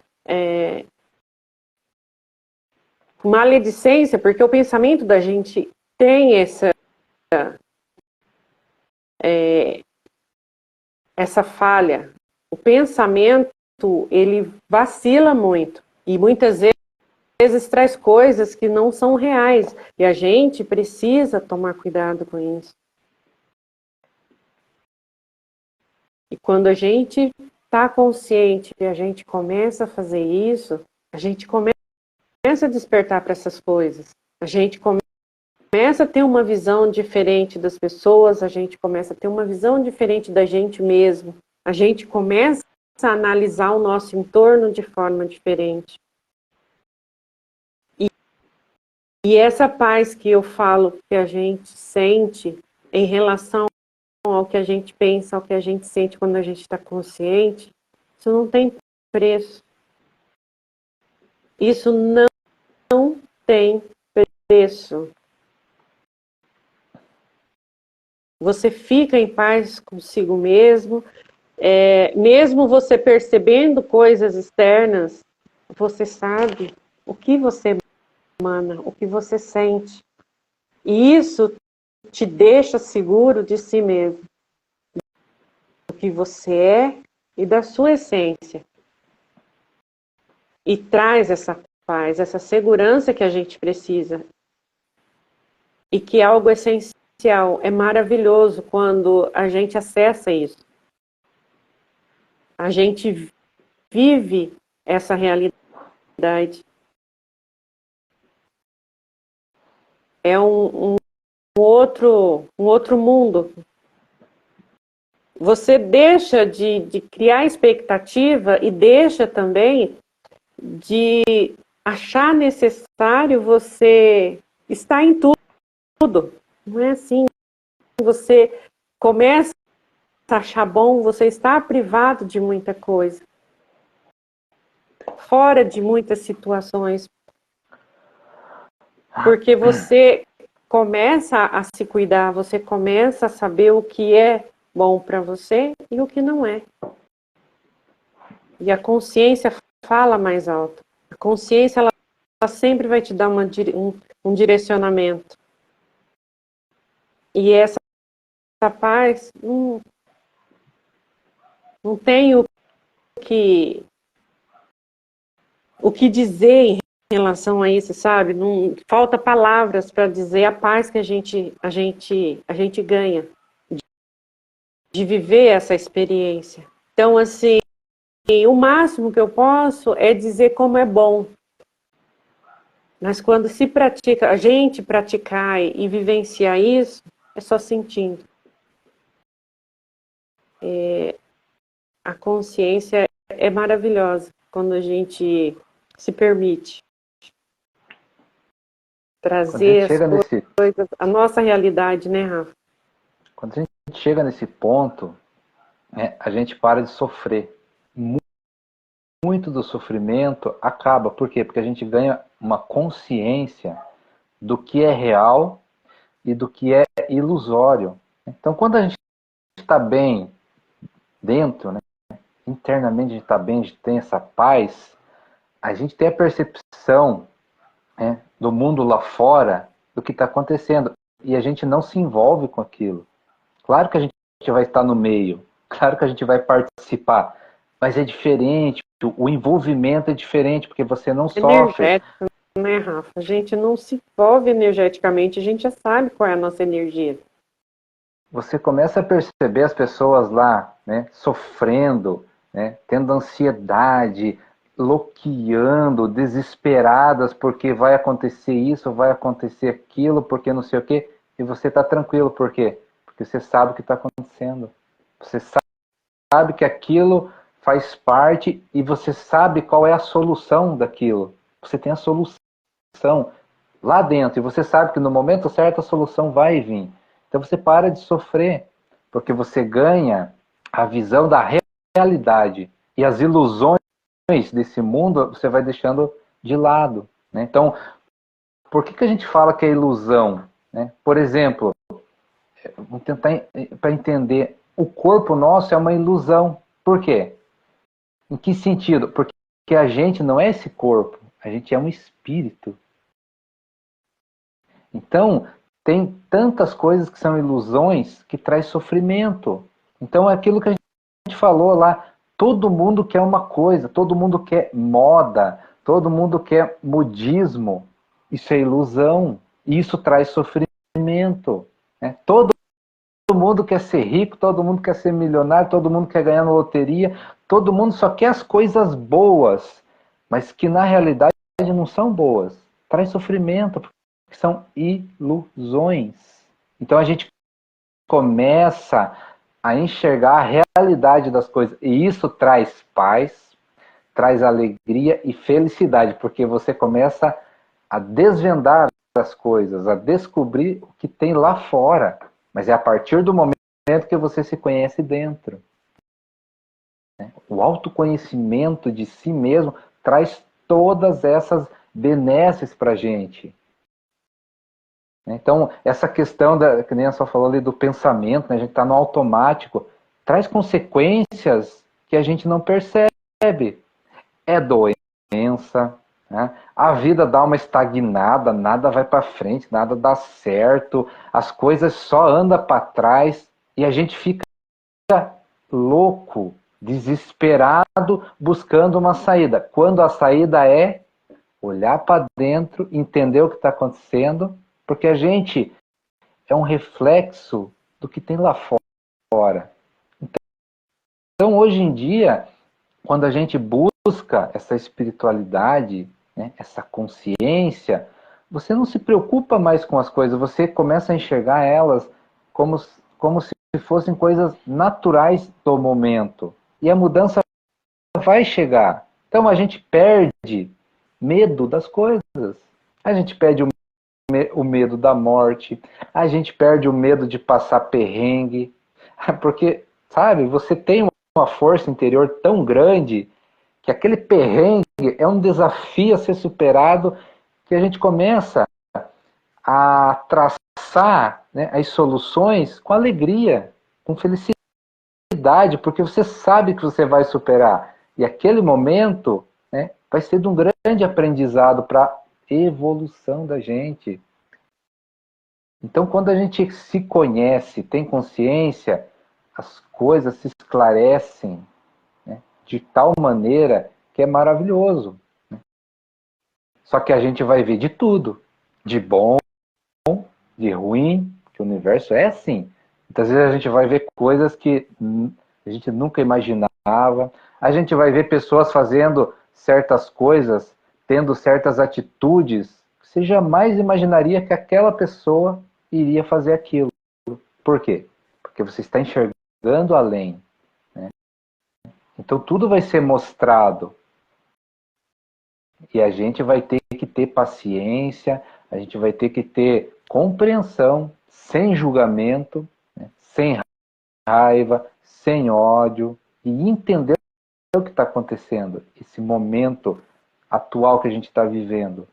Speaker 1: maledicência, porque o pensamento da gente tem essa falha. O pensamento, ele vacila muito. E muitas vezes traz coisas que não são reais. E a gente precisa tomar cuidado com isso. E quando a gente está consciente e a gente começa a fazer isso, a gente começa a despertar para essas coisas. A gente começa a ter uma visão diferente das pessoas, a gente começa a ter uma visão diferente da gente mesmo. A gente começa a analisar o nosso entorno de forma diferente. E essa paz que eu falo que a gente sente em relação ao que a gente pensa, ao que a gente sente quando a gente está consciente, isso não tem preço. Isso não tem preço. Você fica em paz consigo mesmo, mesmo você percebendo coisas externas, você sabe o que você emana, o que você sente. E isso te deixa seguro de si mesmo, do que você é e da sua essência. E traz essa paz, essa segurança que a gente precisa. E que é algo essencial, é maravilhoso quando a gente acessa isso. A gente vive essa realidade. É um outro mundo. Você deixa de criar expectativa e deixa também de achar necessário você estar em tudo. Não é assim. Você começa a achar bom, você está privado de muita coisa. Fora de muitas situações. Porque você começa a se cuidar, você começa a saber o que é bom para você e o que não é. E a consciência fala mais alto. A consciência, ela sempre vai te dar um direcionamento. E essa paz não tem o que dizer em relação a isso, sabe? Não falta palavras para dizer a paz que a gente ganha de viver essa experiência. Então, assim, o máximo que eu posso é dizer como é bom. Mas quando se pratica, a gente praticar e vivenciar isso, é só sentindo. A consciência é maravilhosa quando a gente se permite trazer as coisas, a nossa realidade, né, Rafa?
Speaker 2: Quando a gente chega nesse ponto, a gente para de sofrer. Muito do sofrimento acaba. Por quê? Porque a gente ganha uma consciência do que é real e do que é ilusório. Então, quando a gente está bem dentro, né, internamente a gente está bem, a gente tem essa paz, a gente tem a percepção, né, do mundo lá fora, do que está acontecendo. E a gente não se envolve com aquilo. Claro que a gente vai estar no meio, claro que a gente vai participar, mas é diferente, o envolvimento é diferente, porque você não sofre.
Speaker 1: Energético, né, Rafa? A gente não se envolve energeticamente, a gente já sabe qual é a nossa energia.
Speaker 2: Você começa a perceber as pessoas lá, né, sofrendo, né, tendo ansiedade, loqueando, desesperadas porque vai acontecer isso, vai acontecer aquilo, porque não sei o quê, e você está tranquilo, por quê? Porque você sabe o que está acontecendo. Você sabe que aquilo faz parte e você sabe qual é a solução daquilo. Você tem a solução lá dentro e você sabe que no momento certo a solução vai vir. Então você para de sofrer, porque você ganha a visão da realidade e as ilusões desse mundo você vai deixando de lado, né? Então, por que a gente fala que é ilusão, né? Por exemplo, vamos tentar para entender, o corpo nosso é uma ilusão. Por quê? Em que sentido? Porque a gente não é esse corpo, a gente é um espírito. Então, tem tantas coisas que são ilusões que traz sofrimento. Então, é aquilo que a gente falou lá, todo mundo quer uma coisa, todo mundo quer moda, todo mundo quer modismo. Isso é ilusão, e isso traz sofrimento. Né? Todo mundo quer ser rico, todo mundo quer ser milionário, todo mundo quer ganhar na loteria, todo mundo só quer as coisas boas, mas que na realidade não são boas. Traz sofrimento, porque são ilusões. Então a gente começa a enxergar a realidade das coisas, e isso traz paz, traz alegria e felicidade, porque você começa a desvendar as coisas, a descobrir o que tem lá fora. Mas é a partir do momento que você se conhece dentro. O autoconhecimento de si mesmo traz todas essas benesses para a gente. Então, essa questão, que nem a só falou ali do pensamento, né, a gente está no automático, traz consequências que a gente não percebe. É doença, né? A vida dá uma estagnada, nada vai para frente, nada dá certo, as coisas só andam para trás e a gente fica louco, desesperado, buscando uma saída. Quando a saída é olhar para dentro, entender o que está acontecendo, porque a gente é um reflexo do que tem lá fora. Então, hoje em dia, quando a gente busca essa espiritualidade, né, essa consciência, você não se preocupa mais com as coisas, você começa a enxergar elas como se fossem coisas naturais do momento. E a mudança vai chegar. Então a gente perde medo das coisas. A gente perde o medo da morte, a gente perde o medo de passar perrengue, porque, sabe, você tem uma força interior tão grande que aquele perrengue é um desafio a ser superado, que a gente começa a traçar, né, as soluções com alegria, com felicidade, porque você sabe que você vai superar. E aquele momento, né, vai ser de um grande aprendizado para a evolução da gente. Então, quando a gente se conhece, tem consciência, as coisas se esclarecem, né, de tal maneira que é maravilhoso. Só que a gente vai ver de tudo, de bom, de ruim, que o universo é assim. Muitas vezes a gente vai ver coisas que a gente nunca imaginava, a gente vai ver pessoas fazendo certas coisas, tendo certas atitudes, que você jamais imaginaria que aquela pessoa iria fazer aquilo. Por quê? Porque você está enxergando além. Né? Então tudo vai ser mostrado. E a gente vai ter que ter paciência, a gente vai ter que ter compreensão, sem julgamento, né? Sem raiva, sem ódio, e entender o que está acontecendo, esse momento atual que a gente está vivendo.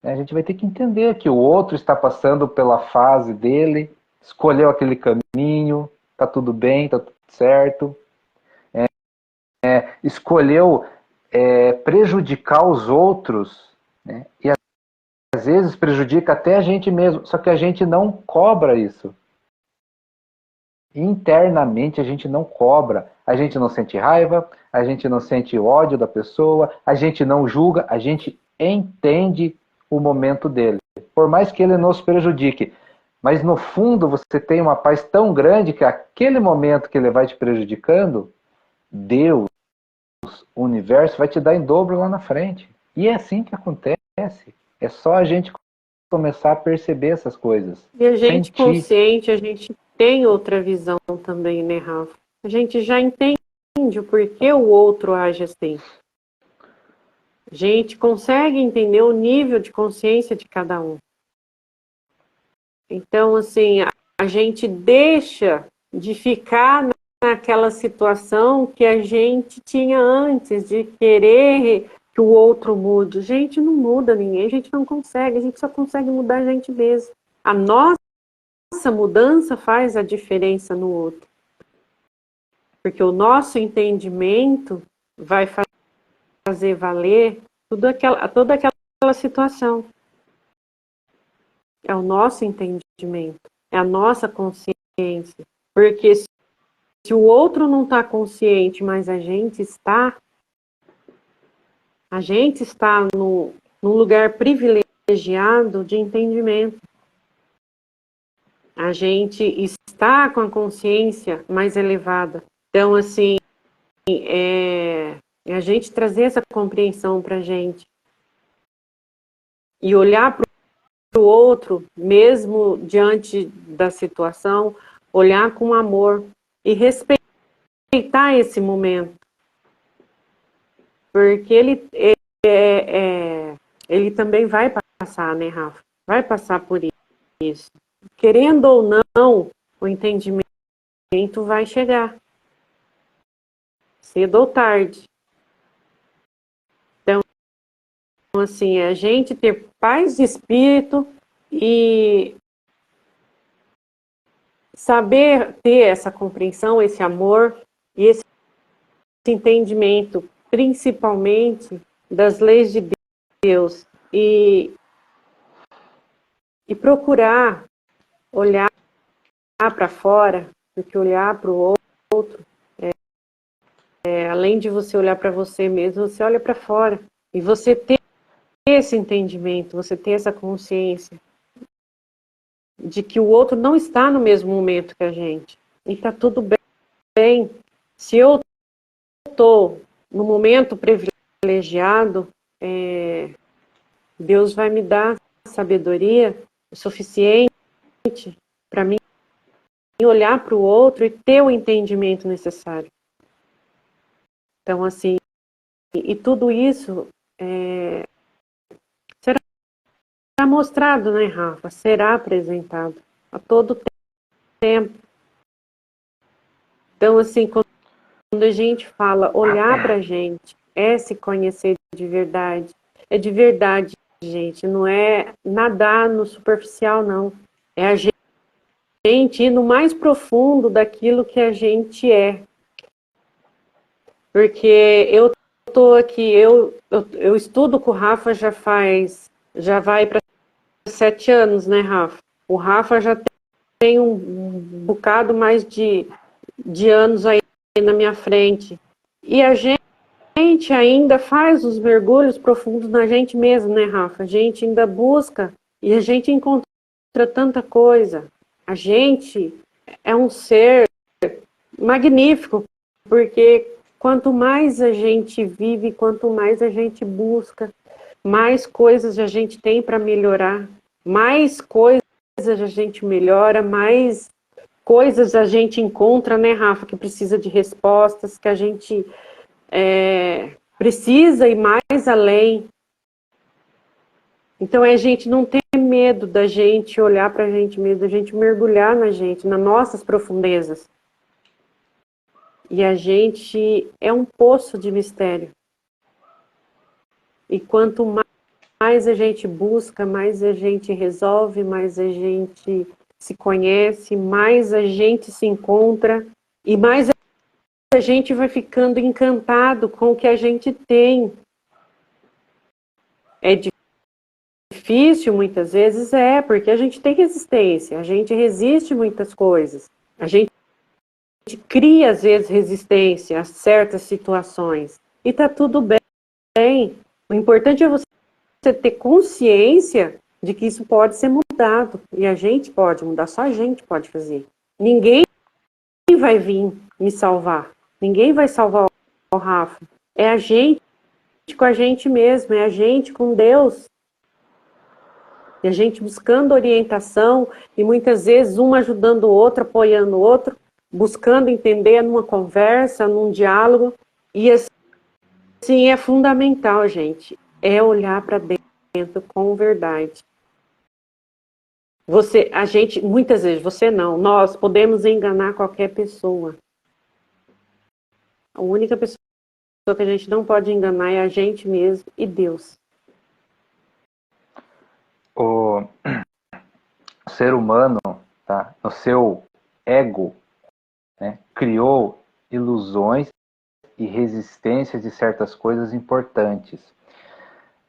Speaker 2: A gente vai ter que entender que o outro está passando pela fase dele, escolheu aquele caminho, está tudo bem, está tudo certo. Escolheu prejudicar os outros, né? E às vezes prejudica até a gente mesmo, só que a gente não cobra isso. Internamente a gente não cobra, a gente não sente raiva, a gente não sente ódio da pessoa, a gente não julga, a gente entende o momento dele, por mais que ele nos prejudique. Mas no fundo você tem uma paz tão grande que aquele momento que ele vai te prejudicando, Deus, o universo vai te dar em dobro lá na frente. E é assim que acontece. É só a gente começar a perceber essas coisas.
Speaker 1: E a gente
Speaker 2: Sentir.
Speaker 1: consciente, a gente tem outra visão também, né, Rafa? A gente já entende o porquê o outro age assim. A gente consegue entender o nível de consciência de cada um. Então, assim, a gente deixa de ficar naquela situação que a gente tinha antes, de querer que o outro mude. A gente não muda ninguém, a gente não consegue, a gente só consegue mudar a gente mesmo. A nossa mudança faz a diferença no outro. Porque o nosso entendimento vai fazer valer toda aquela situação. é o nosso entendimento, é a nossa consciência. Porque se o outro não está consciente, mas a gente está num lugar privilegiado de entendimento. A gente está com a consciência mais elevada. Então, assim, é a gente trazer essa compreensão para a gente. E olhar para o outro, mesmo diante da situação, olhar com amor e respeitar esse momento. Porque ele também vai passar, né, Rafa? Vai passar por isso. Querendo ou não, o entendimento vai chegar. Cedo ou tarde. Então, assim, a gente ter paz de espírito e saber ter essa compreensão, esse amor e esse entendimento, principalmente das leis de Deus, e procurar olhar para fora, porque olhar para o outro, além de você olhar para você mesmo, você olha para fora. E você ter esse entendimento, você ter essa consciência de que o outro não está no mesmo momento que a gente. E está tudo bem. Se eu estou no momento privilegiado, Deus vai me dar sabedoria o suficiente para mim olhar para o outro e ter o entendimento necessário. Então, assim, e tudo isso será mostrado, né, Rafa? Será apresentado a todo tempo. Então, assim, quando a gente fala olhar para a gente, é se conhecer de verdade. É de verdade, gente. Não é nadar no superficial, não. É a gente ir no mais profundo daquilo que a gente é. Porque eu estou aqui, eu estudo com o Rafa já vai para 7 anos, né, Rafa? O Rafa já tem um bocado mais de anos aí na minha frente. E a gente ainda faz os mergulhos profundos na gente mesmo, né, Rafa? A gente ainda busca e a gente encontra tanta coisa. A gente é um ser magnífico, porque quanto mais a gente vive, quanto mais a gente busca, mais coisas a gente tem para melhorar, mais coisas a gente melhora, mais coisas a gente encontra, né, Rafa, que precisa de respostas, que a gente precisa ir mais além. Então, a gente não ter medo da gente olhar para a gente mesmo, da gente mergulhar na gente, nas nossas profundezas. E a gente é um poço de mistério. E quanto mais a gente busca, mais a gente resolve, mais a gente se conhece, mais a gente se encontra e mais a gente vai ficando encantado com o que a gente tem. É difícil muitas vezes, porque a gente tem resistência, a gente resiste muitas coisas, a gente cria às vezes resistência a certas situações e tá tudo bem. O importante é você ter consciência de que isso pode ser mudado e a gente pode mudar, só a gente pode fazer. Ninguém vai vir me salvar, ninguém vai salvar o Rafa, é a gente com a gente mesmo, é a gente com Deus. E a gente buscando orientação e muitas vezes um ajudando o outro, apoiando o outro, buscando entender numa conversa, num diálogo. E assim é fundamental, gente, é olhar para dentro com verdade. A gente, muitas vezes, você não, nós podemos enganar qualquer pessoa. A única pessoa que a gente não pode enganar é a gente mesmo e Deus.
Speaker 2: O ser humano, tá, no seu ego, né, criou ilusões e resistências de certas coisas importantes.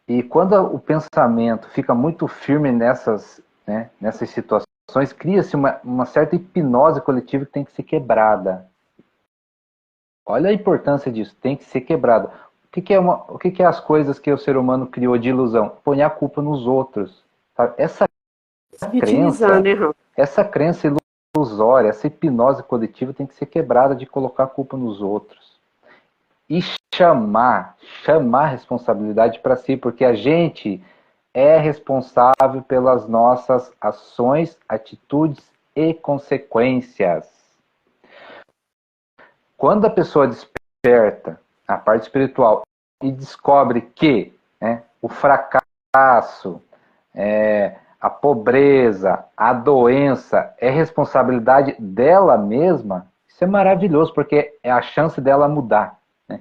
Speaker 2: E quando o pensamento fica muito firme nessas né, nessas situações, cria-se uma certa hipnose coletiva que tem que ser quebrada. Olha a importância disso, tem que ser quebrada. O que é as coisas que o ser humano criou de ilusão? Põe a culpa nos outros. Sabe?
Speaker 1: Vitimizar, né, Rafa?
Speaker 2: Essa crença ilusória, essa hipnose coletiva tem que ser quebrada de colocar a culpa nos outros. E chamar a responsabilidade para si, porque a gente é responsável pelas nossas ações, atitudes e consequências. Quando a pessoa desperta a parte espiritual e descobre que, né, o fracasso, a pobreza, a doença é responsabilidade dela mesma, isso é maravilhoso, porque é a chance dela mudar. Né?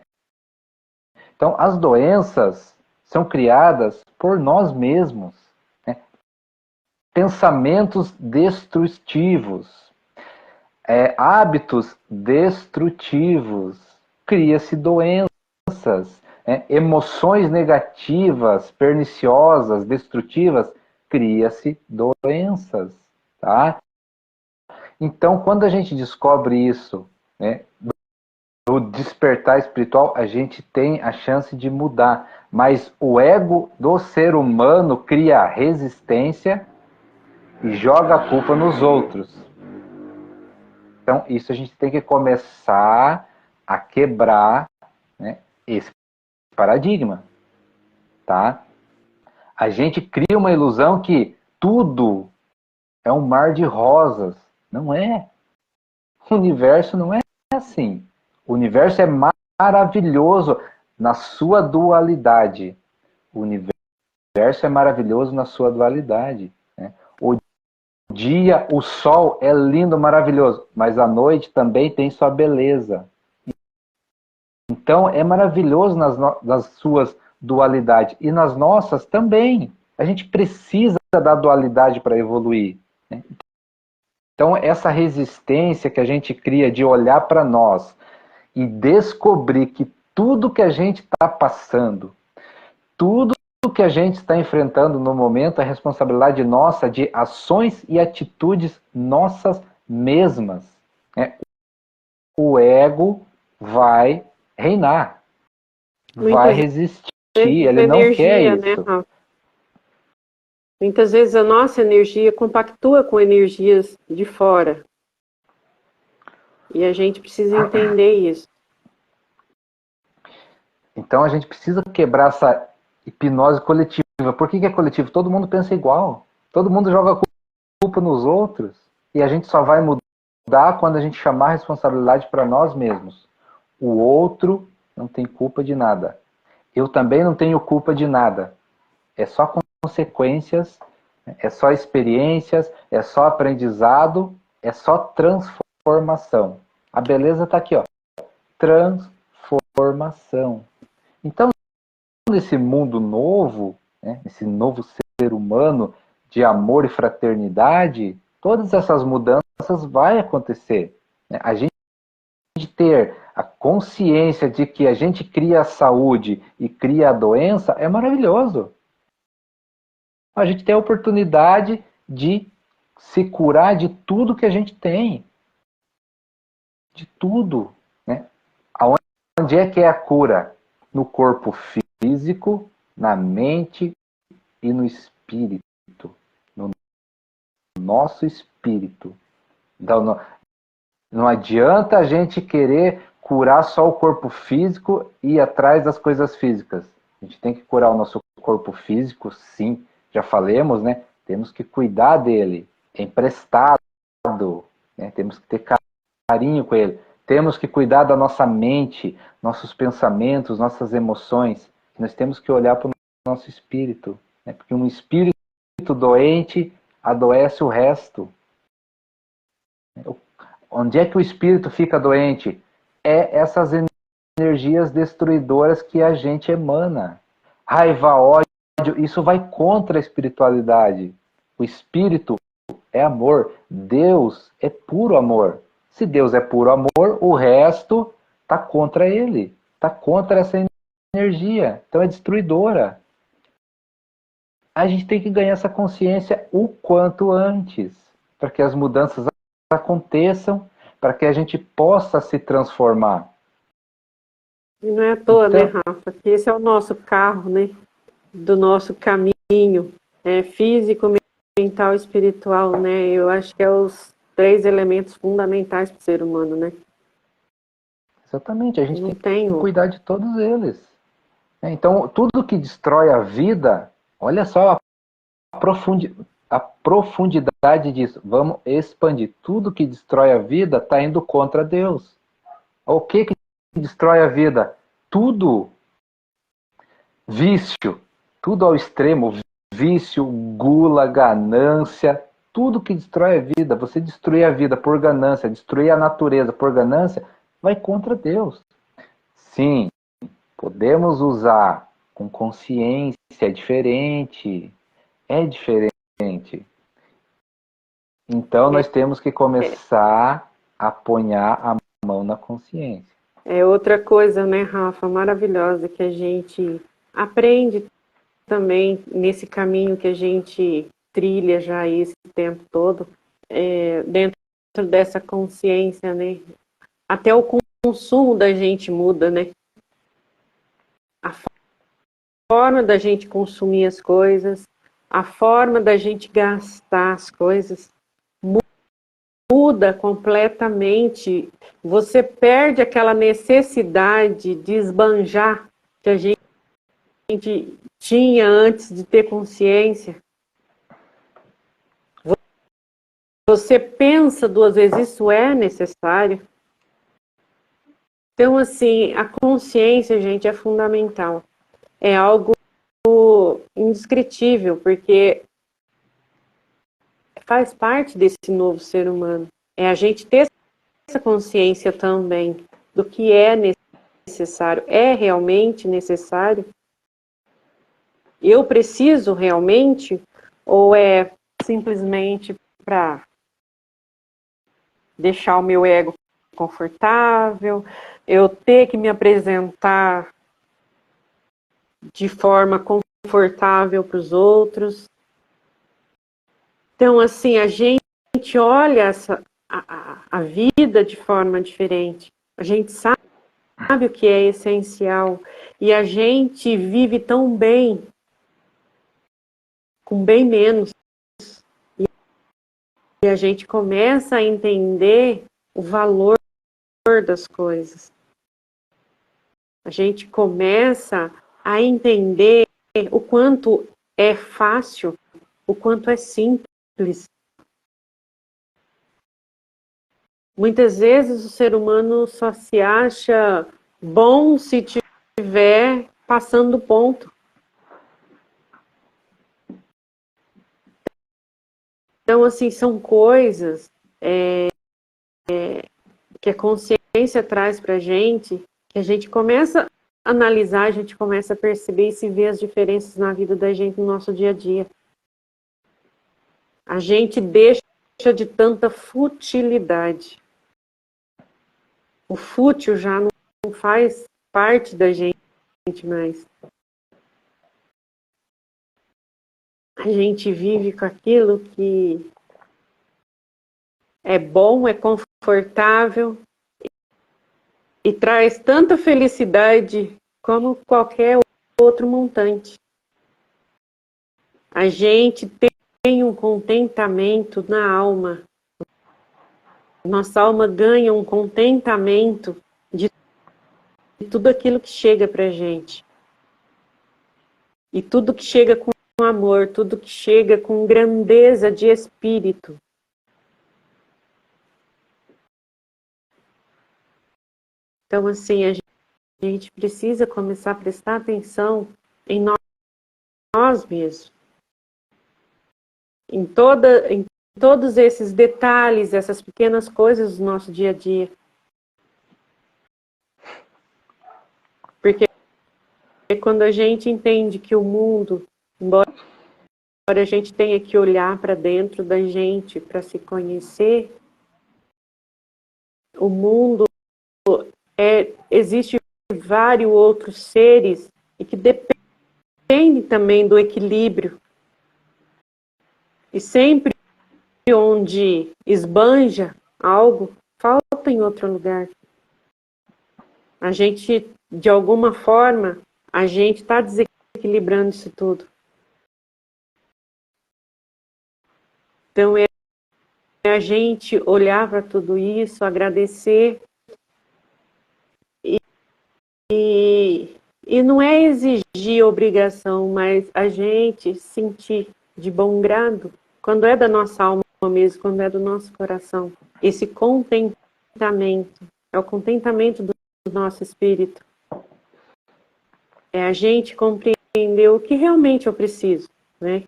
Speaker 2: Então, as doenças são criadas por nós mesmos. Né? Pensamentos destrutivos, hábitos destrutivos, cria-se doenças, emoções negativas, perniciosas, destrutivas, cria-se doenças, tá? Então, quando a gente descobre isso, né, do despertar espiritual, a gente tem a chance de mudar. Mas o ego do ser humano cria resistência e joga a culpa nos outros. Então, isso a gente tem que começar a quebrar, né, esse paradigma, tá? A gente cria uma ilusão que tudo é um mar de rosas. Não é. O universo não é assim. O universo é maravilhoso na sua dualidade. O universo é maravilhoso na sua dualidade. Né? O dia, o sol é lindo, maravilhoso, mas a noite também tem sua beleza. Então é maravilhoso nas suas dualidades e nas nossas também. A gente precisa da dualidade para evoluir. Né? Então essa resistência que a gente cria de olhar para nós e descobrir que tudo que a gente está passando, tudo que a gente está enfrentando no momento é responsabilidade nossa de ações e atitudes nossas mesmas. Né? O ego vai reinar, vai
Speaker 1: Muitas
Speaker 2: resistir,
Speaker 1: vezes a
Speaker 2: ele não quer
Speaker 1: energia, né,
Speaker 2: isso.
Speaker 1: Rafa? Muitas vezes a nossa energia compactua com energias de fora. E a gente precisa entender isso.
Speaker 2: Então a gente precisa quebrar essa hipnose coletiva. Por que é coletivo? Todo mundo pensa igual. Todo mundo joga a culpa nos outros. E a gente só vai mudar quando a gente chamar a responsabilidade para nós mesmos. O outro não tem culpa de nada. Eu também não tenho culpa de nada. É só consequências, é só experiências, é só aprendizado, é só transformação. A beleza está aqui, ó. Transformação. Então, nesse mundo novo, né, esse novo ser humano de amor e fraternidade, todas essas mudanças vão acontecer. Né? A gente ter a consciência de que a gente cria a saúde e cria a doença é maravilhoso. A gente tem a oportunidade de se curar de tudo que a gente tem. De tudo. Né? Onde é que é a cura? No corpo físico, na mente e no espírito. No nosso espírito. Então, não adianta a gente querer curar só o corpo físico e ir atrás das coisas físicas. A gente tem que curar o nosso corpo físico, sim. Já falamos, né? Temos que cuidar dele. É emprestado. Né? Temos que ter carinho com ele. Temos que cuidar da nossa mente, nossos pensamentos, nossas emoções. Nós temos que olhar para o nosso espírito. Né? Porque um espírito doente adoece o resto. Onde é que o espírito fica doente? É essas energias destruidoras que a gente emana. Raiva, ódio, isso vai contra a espiritualidade. O espírito é amor. Deus é puro amor. Se Deus é puro amor, o resto está contra ele. Está contra essa energia. Então é destruidora. a gente tem que ganhar essa consciência o quanto antes, para que as mudanças aconteçam, para que a gente possa se transformar.
Speaker 1: E não é à toa, né,
Speaker 2: Então,
Speaker 1: Rafa, que esse é o nosso carro, né, do nosso caminho, físico, mental e espiritual, né? Eu acho que é os três elementos fundamentais para o ser humano, né?
Speaker 2: exatamente, a gente
Speaker 1: Não
Speaker 2: tem
Speaker 1: tem
Speaker 2: que
Speaker 1: outro.
Speaker 2: cuidar de todos eles. Então, tudo que destrói a vida, olha só a profundidade disso. Vamos expandir. Tudo que destrói a vida está indo contra Deus. O que destrói a vida? Tudo vício, tudo ao extremo, vício, gula, ganância, tudo que destrói a vida, você destruir a vida por ganância, destruir a natureza por ganância, vai contra Deus. Sim, podemos usar com consciência, é diferente. Então nós temos que começar a ponhar a mão na consciência.
Speaker 1: É outra coisa, né, Rafa, maravilhosa que a gente aprende também nesse caminho que a gente trilha já esse tempo todo, dentro dessa consciência, né? Até o consumo da gente muda, né? A forma da gente consumir as coisas, a forma da gente gastar as coisas muda completamente. Você perde aquela necessidade de esbanjar que a gente tinha antes de ter consciência. Você pensa duas vezes, isso é necessário? Então, assim, a consciência, gente, é fundamental. É algo indescritível, porque faz parte desse novo ser humano. É a gente ter essa consciência também do que é necessário. É realmente necessário? Eu preciso realmente? Ou é simplesmente para deixar o meu ego confortável, eu ter que me apresentar de forma confortável para os outros? Então, assim, a gente olha a vida de forma diferente. A gente sabe o que é essencial. E a gente vive tão bem, com bem menos. E a gente começa a entender o valor das coisas. A gente começa a entender o quanto é fácil, o quanto é simples. Muitas vezes o ser humano só se acha bom se estiver passando ponto. Então, assim, são coisas que a consciência traz para a gente, que a gente começa a analisar, a gente começa a perceber e se ver as diferenças na vida da gente no nosso dia a dia. A gente deixa de tanta futilidade. O fútil já não faz parte da gente mais. A gente vive com aquilo que é bom, é confortável e traz tanta felicidade como qualquer outro montante. A gente tem um contentamento na alma. Nossa alma ganha um contentamento de tudo aquilo que chega para a gente. E tudo que chega com amor, tudo que chega com grandeza de espírito. Então, assim, a gente precisa começar a prestar atenção em nós mesmos. Em todos esses detalhes, essas pequenas coisas do nosso dia a dia. Porque quando a gente entende que o mundo, embora a gente tenha que olhar para dentro da gente para se conhecer, o mundo existe vários outros seres e que dependem também do equilíbrio E sempre onde esbanja algo, falta em outro lugar. A gente, de alguma forma, a gente está desequilibrando isso tudo. Então, é a gente olhar para tudo isso, agradecer e não é exigir obrigação, mas a gente sentir de bom grado, quando é da nossa alma mesmo, quando é do nosso coração. Esse contentamento, é o contentamento do nosso espírito. É a gente compreender o que realmente eu preciso, né?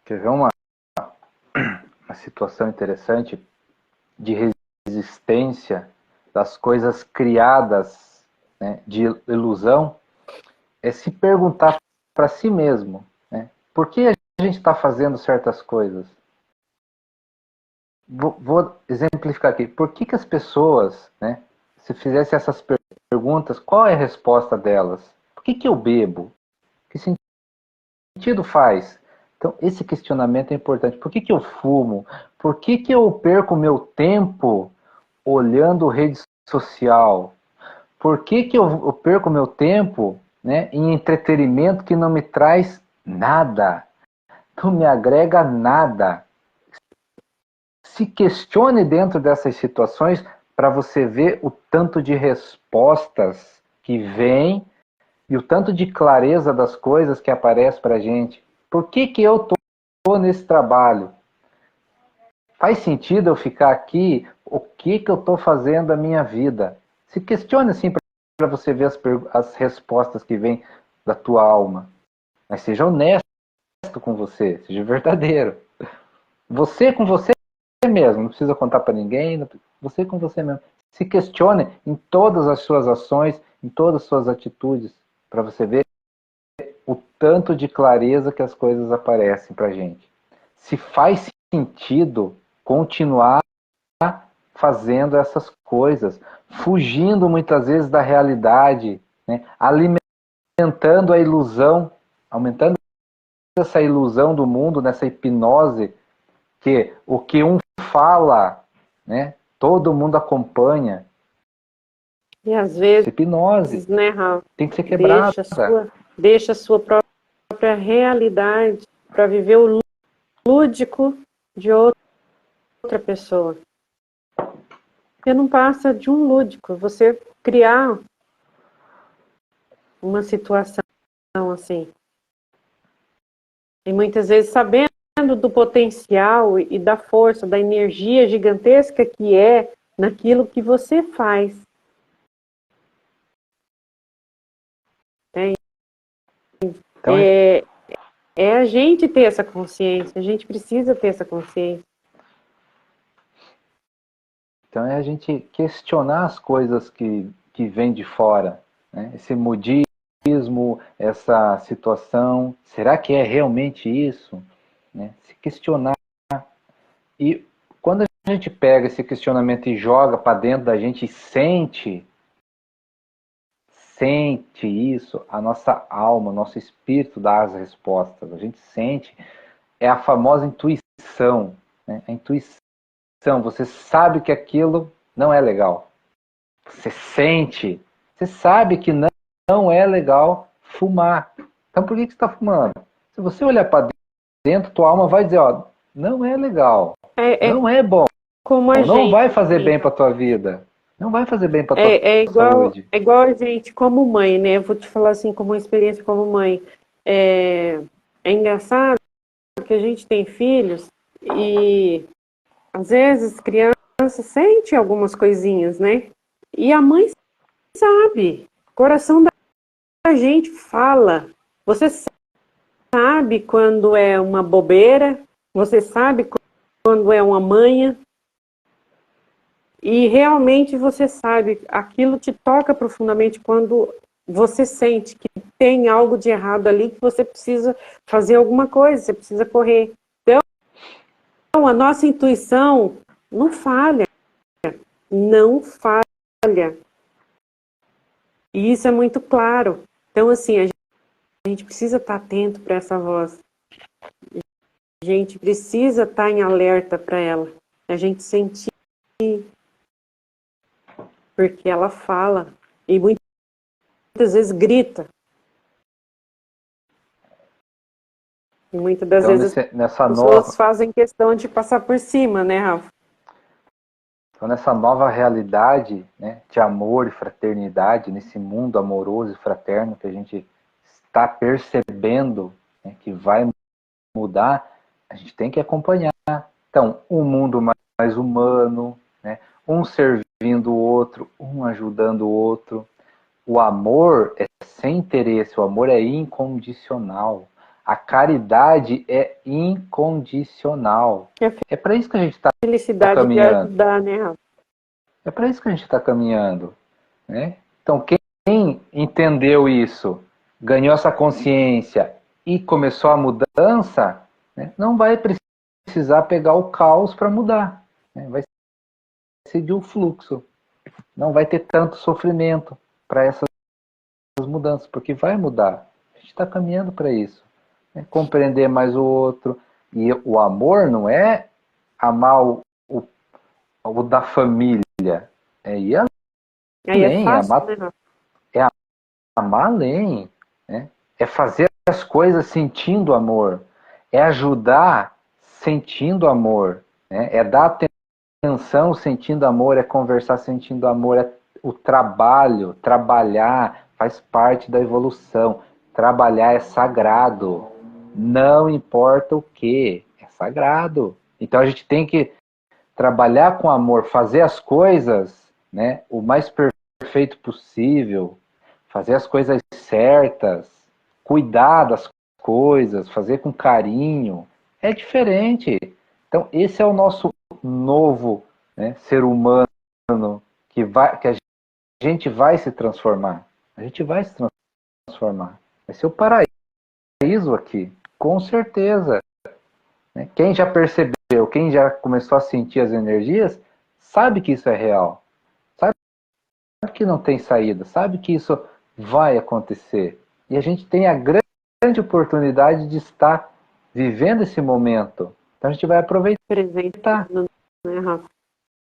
Speaker 2: Quer ver uma situação interessante de resistência das coisas criadas, né, de ilusão? É se perguntar para si mesmo, né, por que a gente está fazendo certas coisas? Vou exemplificar aqui. Por que as pessoas, né, se fizessem essas perguntas, qual é a resposta delas? Por que eu bebo? Que sentido faz? Então, esse questionamento é importante. Por que eu fumo? Por que eu perco meu tempo olhando rede social? Por que eu perco meu tempo, né, em entretenimento que não me traz nada? Não me agrega nada. Se questione dentro dessas situações para você ver o tanto de respostas que vem e o tanto de clareza das coisas que aparece para a gente. Por que eu estou nesse trabalho? Faz sentido eu ficar aqui? O que eu estou fazendo da minha vida? Se questione assim para você ver as respostas que vêm da tua alma. Mas seja honesto com você, seja verdadeiro. Você com você mesmo, não precisa contar para ninguém, você com você mesmo. Se questione em todas as suas ações, em todas as suas atitudes, para você ver o tanto de clareza que as coisas aparecem para a gente. Se faz sentido continuar fazendo essas coisas, fugindo muitas vezes da realidade, né? Alimentando a ilusão, aumentando essa ilusão do mundo, nessa hipnose, que o que um fala, né, todo mundo acompanha.
Speaker 1: E às vezes,
Speaker 2: Hipnose
Speaker 1: né, Raul,
Speaker 2: tem que ser quebrada.
Speaker 1: deixa a sua própria realidade para viver o lúdico de outra pessoa. Você não passa de um lúdico, você criar uma situação assim. E muitas vezes sabendo do potencial e da força, da energia gigantesca que é naquilo que você faz.
Speaker 2: Então,
Speaker 1: É a gente ter essa consciência, a gente precisa ter essa consciência.
Speaker 2: então é a gente questionar as coisas que vêm de fora, né? Esse modismo, essa situação, será que é realmente isso? Né? Se questionar. E quando a gente pega esse questionamento e joga para dentro da gente e sente isso, a nossa alma, o nosso espírito dá as respostas. A gente sente, é a famosa intuição, né? A intuição, você sabe que aquilo não é legal. Você sente, você sabe que não é legal fumar. Então por que você está fumando? Se você olhar para dentro, tua alma vai dizer, ó, não é legal, não é bom,
Speaker 1: como a
Speaker 2: não
Speaker 1: gente,
Speaker 2: vai fazer bem para tua vida, não vai fazer bem para tua saúde.
Speaker 1: É igual a gente como mãe, né? Eu vou te falar assim, como uma experiência como mãe. É engraçado que a gente tem filhos e às vezes criança sente algumas coisinhas, né? E a mãe sabe, o coração da gente fala. Você sabe quando é uma bobeira, você sabe quando é uma manha, e realmente você sabe, aquilo te toca profundamente quando você sente que tem algo de errado ali, que você precisa fazer alguma coisa, você precisa correr. Então, a nossa intuição não falha, não falha. E isso é muito claro. Então, assim, A gente precisa estar atento para essa voz. A gente precisa estar em alerta para ela. A gente sentir, porque ela fala e muitas vezes grita. E muitas das
Speaker 2: Então,
Speaker 1: vezes
Speaker 2: nessa
Speaker 1: as pessoas
Speaker 2: nova,
Speaker 1: fazem questão de passar por cima, né, Rafa?
Speaker 2: então, nessa nova realidade, né, de amor e fraternidade, nesse mundo amoroso e fraterno que a gente está percebendo, né, que vai mudar, a gente tem que acompanhar. Então, um mundo mais humano, né, um servindo o outro, um ajudando o outro. O amor é sem interesse, o amor é incondicional. A caridade é incondicional. É para isso que a gente está
Speaker 1: Felicidade de
Speaker 2: caminhando.
Speaker 1: ajudar, né, Rafa?
Speaker 2: É para isso que a gente está caminhando. Né? Então, quem entendeu isso, ganhou essa consciência e começou a mudança, né, não vai precisar pegar o caos para mudar. Né? Vai seguir o fluxo. Não vai ter tanto sofrimento para essas mudanças, porque vai mudar. A gente está caminhando para isso. Né? Compreender mais o outro. E o amor não é amar o da família. É ir
Speaker 1: Aí é
Speaker 2: além, é
Speaker 1: fácil,
Speaker 2: amar,
Speaker 1: né, Rafa?
Speaker 2: é amar além. Né? É fazer as coisas sentindo amor. É ajudar sentindo amor. Né? É dar atenção sentindo amor. É conversar sentindo amor. É o trabalho, trabalhar faz parte da evolução. Trabalhar é sagrado. Não importa o que, é sagrado. Então a gente tem que trabalhar com amor, fazer as coisas, né, o mais perfeito possível, fazer as coisas certas, cuidar das coisas, fazer com carinho, é diferente. Então esse é o nosso novo, né, ser humano que a gente vai se transformar. A gente vai se transformar. Vai ser o paraíso aqui, com certeza. Né? Quem já percebeu, quem já começou a sentir as energias, sabe que isso é real. Sabe que não tem saída. Sabe que isso vai acontecer. E a gente tem a grande oportunidade de estar vivendo esse momento. Então a gente vai aproveitar.
Speaker 1: Presente, né, Rafa?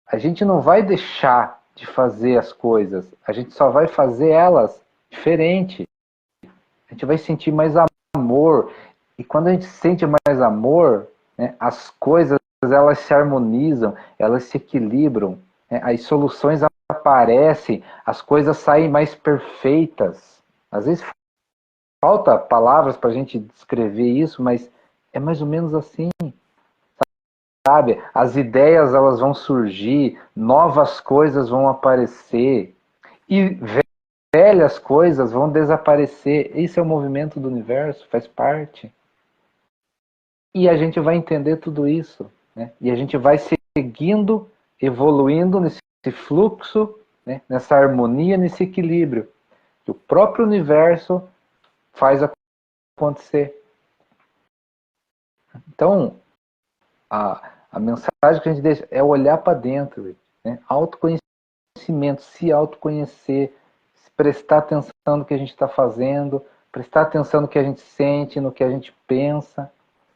Speaker 2: A gente não vai deixar de fazer as coisas. A gente só vai fazer elas diferente. A gente vai sentir mais amor. E quando a gente sente mais amor, né, as coisas elas se harmonizam, elas se equilibram, né, as soluções aparecem, as coisas saem mais perfeitas. Às vezes falta palavras para a gente descrever isso, mas é mais ou menos assim, sabe? As ideias elas vão surgir, novas coisas vão aparecer e velhas coisas vão desaparecer. Esse é o movimento do universo, faz parte. E a gente vai entender tudo isso. Né? E a gente vai seguindo, evoluindo nesse fluxo, né? Nessa harmonia, nesse equilíbrio. Que o próprio universo faz acontecer. Então, a mensagem que a gente deixa é olhar para dentro. Né? Autoconhecimento, se autoconhecer, se prestar atenção no que a gente está fazendo, prestar atenção no que a gente sente, no que a gente pensa,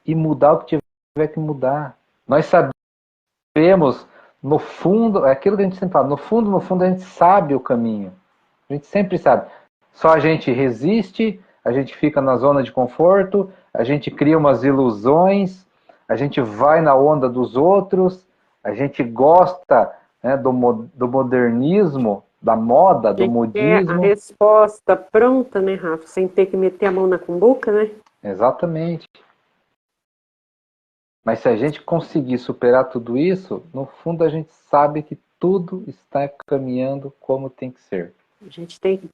Speaker 2: e mudar o que tiver que mudar. Nós sabemos, no fundo, é aquilo que a gente sempre fala, no fundo a gente sabe o caminho. A gente sempre sabe. Só a gente resiste, a gente fica na zona de conforto, a gente cria umas ilusões, a gente vai na onda dos outros, a gente gosta, né, do modernismo, da moda,
Speaker 1: A
Speaker 2: do
Speaker 1: gente quer a
Speaker 2: modismo.
Speaker 1: resposta pronta, né, Rafa? Sem ter que meter a mão na cumbuca, né?
Speaker 2: Exatamente. Mas se a gente conseguir superar tudo isso, no fundo a gente sabe que tudo está caminhando como tem que ser.
Speaker 1: A gente tem que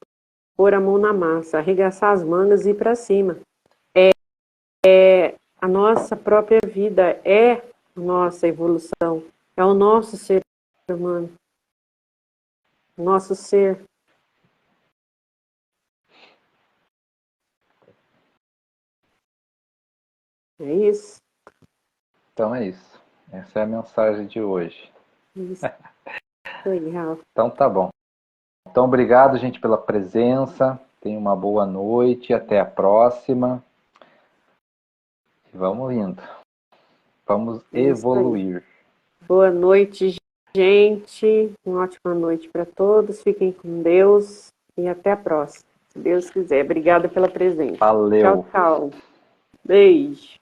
Speaker 1: pôr a mão na massa, arregaçar as mangas e ir para cima. A nossa própria vida é a nossa evolução, é o nosso ser humano, o nosso ser. É isso.
Speaker 2: Então é isso. Essa é a mensagem de hoje.
Speaker 1: Isso aí, Rafa.
Speaker 2: Então tá bom. Então obrigado, gente, pela presença. Tenha uma boa noite, até a próxima. E vamos indo. Vamos evoluir.
Speaker 1: Boa noite, gente. Uma ótima noite para todos. Fiquem com Deus e até a próxima. Se Deus quiser. Obrigada pela presença.
Speaker 2: Valeu.
Speaker 1: Tchau, tchau. Beijo.